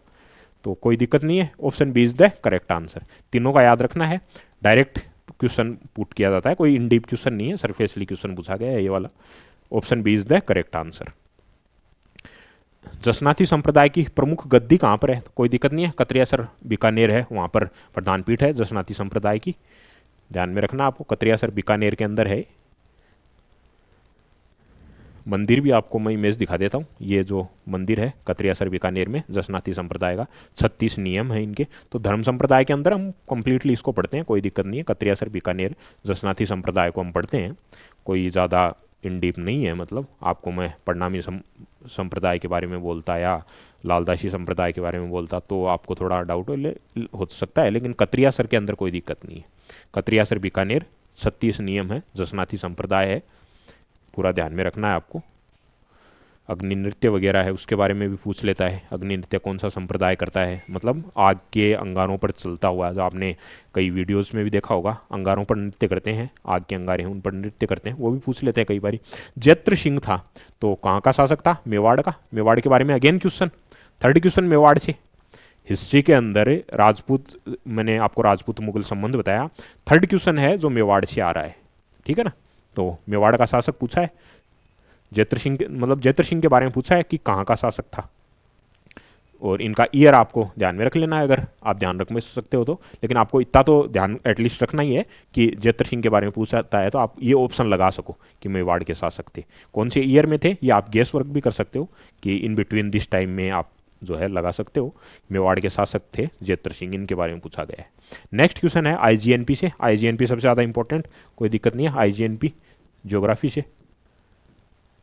[SPEAKER 1] तो कोई दिक्कत नहीं है। Option B is the correct answer. तीनों का याद रखना है, डायरेक्ट क्वेश्चन पुट किया जाता है, कोई इन डीप क्वेश्चन नहीं है, सरफेसली क्वेश्चन पूछा गया है ये वाला। Option B is the correct answer. Jasnathi संप्रदाय की प्रमुख गद्दी कहाँ पर है, तो कोई दिक्कत नहीं है, कतरियासर बीकानेर है, वहाँ पर प्रधान पीठ है जसनाथी संप्रदाय की। ध्यान में रखना आपको, कतरियासर बीकानेर के अंदर है। मंदिर भी आपको मैं इमेज दिखा देता हूँ। ये जो मंदिर है कतरियासर बीकानेर में जसनाथी संप्रदाय का, 36 नियम है इनके। तो धर्म संप्रदाय के अंदर हम कंप्लीटली इसको पढ़ते हैं, कोई दिक्कत नहीं है। कतरियासर बीकानेर जसनाथी संप्रदाय को हम पढ़ते हैं, कोई ज़्यादा इन डीप नहीं है, मतलब आपको मैं पढ़ना में संप्रदाय के बारे में बोलता या लालदासी संप्रदाय के बारे में बोलता तो आपको थोड़ा डाउट हो सकता है, लेकिन कतरिया सर के अंदर कोई दिक्कत नहीं है। कतरिया सर बीकानेर, 36 नियम है, जसनाथी संप्रदाय है, पूरा ध्यान में रखना है आपको। अग्नि नृत्य वगैरह है उसके बारे में भी पूछ लेता है, अग्नि नृत्य कौन सा संप्रदाय करता है, मतलब आग के अंगारों पर चलता हुआ, जो आपने कई वीडियोस में भी देखा होगा, अंगारों पर नृत्य करते हैं, आग के अंगारे हैं उन पर नृत्य करते हैं, वो भी पूछ लेते हैं कई बार। जैत्र सिंह था तो कहाँ का शासक था? मेवाड़ का। मेवाड़ के बारे में again question, third question Mewar से। हिस्ट्री के अंदर राजपूत, मैंने आपको राजपूत मुगल संबंध बताया, थर्ड क्वेश्चन है जो मेवाड़ से आ रहा है, ठीक है ना। तो मेवाड़ का शासक पूछा है, जैत्र सिंह मतलब जैत्र सिंह के बारे में पूछा है कि कहाँ का शासक था, और इनका ईयर आपको ध्यान में रख लेना है अगर आप ध्यान रख में सकते हो तो, लेकिन आपको इतना तो ध्यान एटलीस्ट रखना ही है कि जैत्र सिंह के बारे में पूछता है तो आप ये ऑप्शन लगा सको कि मेवाड़ के शासक थे। कौन से ईयर में थे ये आप गेस वर्क भी कर सकते हो कि इन बिटवीन दिस टाइम में आप जो है लगा सकते हो। मेवाड़ के शासक थे जैत्र सिंह, इनके बारे में पूछा गया है। नेक्स्ट क्वेश्चन है आईजीएनपी से। आईजीएनपी सबसे ज़्यादा इंपॉर्टेंट, कोई दिक्कत नहीं है। आईजीएनपी ज्योग्राफी से,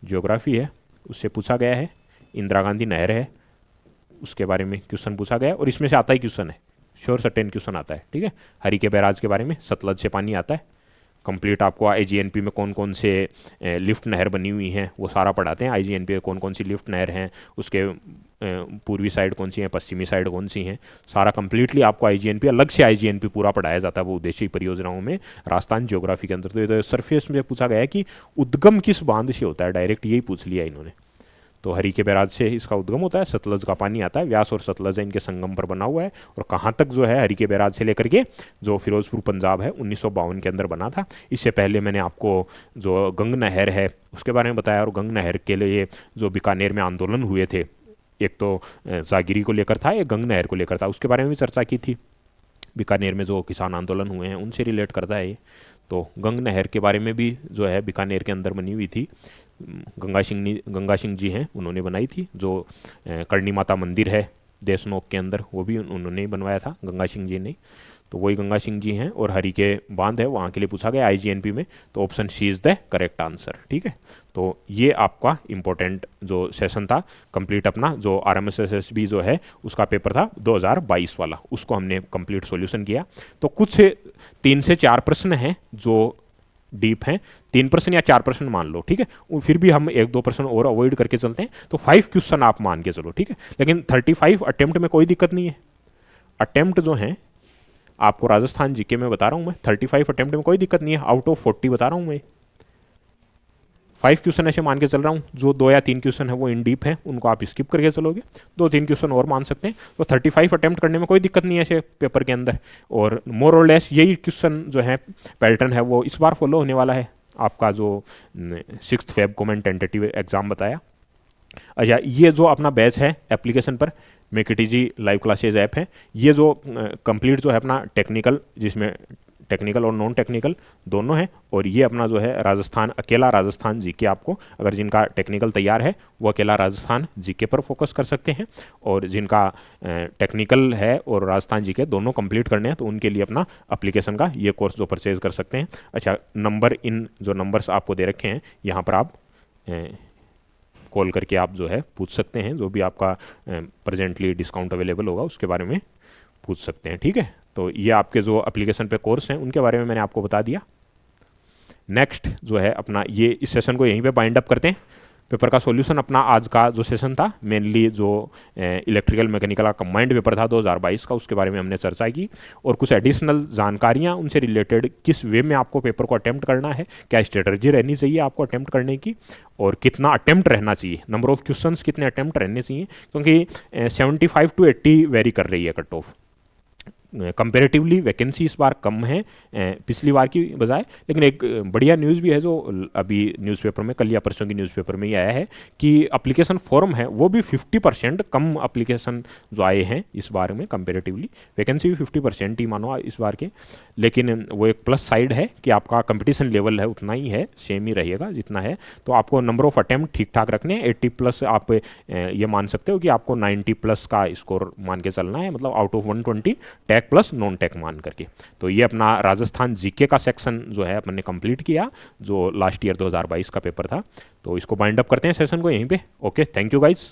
[SPEAKER 1] ज्योग्राफी है, उससे पूछा गया है। इंदिरा गांधी नहर है, उसके बारे में क्वेश्चन पूछा गया है, और इसमें से आता ही क्वेश्चन है, श्योर सर्टेन क्वेश्चन आता है, ठीक है। हरी के बैराज के बारे में, सतलज से पानी आता है, कंप्लीट आपको आईजीएनपी में कौन कौन से लिफ्ट नहर बनी हुई हैं वो सारा पढ़ाते हैं। आईजीएनपी में कौन कौन सी लिफ्ट नहर हैं, उसके पूर्वी साइड कौन सी हैं, पश्चिमी साइड कौन सी हैं, सारा कंप्लीटली आपको आईजीएनपी, अलग से आईजीएनपी पूरा पढ़ाया जाता है वो उद्देश्य परियोजनाओं में राजस्थान ज्योग्राफी के अंदर। तो ये सरफेस में पूछा गया है कि उद्गम किस बांध से होता है, डायरेक्ट यही पूछ लिया इन्होंने। तो हरी के बैराज से इसका उद्गम होता है, सतलज का पानी आता है, व्यास और सतलज है इनके संगम पर बना हुआ है। और कहाँ तक जो है, हरी के बैराज से लेकर के जो फिरोजपुर पंजाब है 1952 के अंदर बना था। इससे पहले मैंने आपको जो गंग नहर है उसके बारे में बताया, और गंग नहर के लिए जो बीकानेर में आंदोलन हुए थे, एक तो जागिरी को लेकर था, एक गंग नहर को लेकर था, उसके बारे में भी चर्चा की थी। बीकानेर में जो किसान आंदोलन हुए हैं उनसे रिलेट करता है ये। तो गंग नहर के बारे में भी जो है बीकानेर के अंदर बनी हुई थी, गंगा सिंह जी हैं उन्होंने बनाई थी। जो करणी माता मंदिर है देशनोक के अंदर, वो भी उन्होंने ही बनवाया था, गंगा सिंह जी ने। तो वही गंगा सिंह जी हैं। और हरी के बांध है वहाँ के लिए पूछा गया आईजीएनपी में, तो option C is the correct answer, ठीक है। तो ये आपका इंपॉर्टेंट जो सेशन था कंप्लीट, अपना जो आरएमएसएसबी जो है उसका पेपर था 2022 वाला, उसको हमने कंप्लीट सॉल्यूशन किया। तो कुछ 3 से 4 प्रश्न हैं जो डीप हैं, 3 प्रश्न या 4 प्रश्न मान लो, ठीक है। फिर भी हम 1-2 प्रश्न और अवॉइड करके चलते हैं, तो 5 क्वेश्चन आप मान के चलो, ठीक है। लेकिन 35 अटेम्प्ट में कोई दिक्कत नहीं है। अटेम्प्ट जो है आपको राजस्थान जीके में बता रहा हूँ मैं, 35 अटेम्प्ट में कोई दिक्कत नहीं है, आउट ऑफ 40 बता रहा हूँ मैं। 5 क्वेश्चन ऐसे मान के चल रहा हूँ, जो 2 या 3 क्वेश्चन है वो इन डीप हैं, उनको आप स्किप करके चलोगे, 2-3 क्वेश्चन और मान सकते हैं। तो 35 अटेम्प्ट करने में कोई दिक्कत नहीं है ऐसे पेपर के अंदर। और मोर और लेस यही क्वेश्चन जो है पैटर्न है वो इस बार फॉलो होने वाला है। आपका जो 6 फेब को मैंने टेंटेटिव एग्जाम बताया। अच्छा, ये जो अपना बैच है एप्लीकेशन पर, मेकेटीजी लाइव क्लासेज ऐप है, ये जो कंप्लीट जो है अपना टेक्निकल, जिसमें टेक्निकल और नॉन टेक्निकल दोनों है, और ये अपना जो है राजस्थान, अकेला राजस्थान जीके, आपको अगर जिनका टेक्निकल तैयार है वो अकेला राजस्थान जीके पर फोकस कर सकते हैं, और जिनका टेक्निकल है और राजस्थान जीके दोनों कंप्लीट करने हैं तो उनके लिए अपना एप्लीकेशन का ये कोर्स जो परचेज कर सकते हैं। अच्छा, नंबर, इन जो नंबर्स आपको दे रखे हैं यहाँ पर आप कॉल करके आप जो है पूछ सकते हैं, जो भी आपका प्रेजेंटली डिस्काउंट अवेलेबल होगा उसके बारे में पूछ सकते हैं, ठीक है। तो ये आपके जो एप्लीकेशन पे कोर्स हैं उनके बारे में मैंने आपको बता दिया। नेक्स्ट जो है अपना, ये इस सेशन को यहीं पे बाइंड अप करते हैं। पेपर का सॉल्यूशन अपना आज का जो सेशन था, मेनली जो इलेक्ट्रिकल मैकेनिकल का कंबाइंड पेपर था 2022 का, उसके बारे में हमने चर्चा की, और कुछ एडिशनल जानकारियां उनसे रिलेटेड, किस वे में आपको पेपर को अटेम्प्ट करना है, क्या स्ट्रेटजी रहनी चाहिए आपको अटेम्प्ट करने की, और कितना अटेम्प्ट रहना चाहिए, नंबर ऑफ क्वेश्चंस कितने अटेम्प्ट रहने चाहिए, क्योंकि 75 to 80 वेरी कर रही है कट ऑफ। कंपेरेटिवली वैकेंसी इस बार कम है पिछली बार की बजाय। लेकिन एक बढ़िया न्यूज़ भी है जो अभी न्यूज़पेपर में, कल या परसों की न्यूज़पेपर में ही आया है कि एप्लीकेशन फॉर्म है वो भी 50% कम एप्लीकेशन जो आए हैं इस बार में कंपेरेटिवली। वैकेंसी भी 50% ही मानो इस बार के, लेकिन वो एक प्लस साइड है कि आपका कंपटीशन लेवल है उतना ही है, सेम ही रहेगा जितना है। तो आपको नंबर ऑफ अटेम्प्ट ठीक ठाक रखने हैं। 80+ आप ये मान सकते हो कि आपको 90+ का स्कोर मान के चलना है, मतलब out of 120 tag plus non tag मान करके। तो ये अपना राजस्थान जीके का सेक्शन जो है अपन ने कंप्लीट किया, जो लास्ट ईयर 2022 का पेपर था। तो इसको बाइंड अप करते हैं सेशन को यहीं पे। Okay, thank you guys.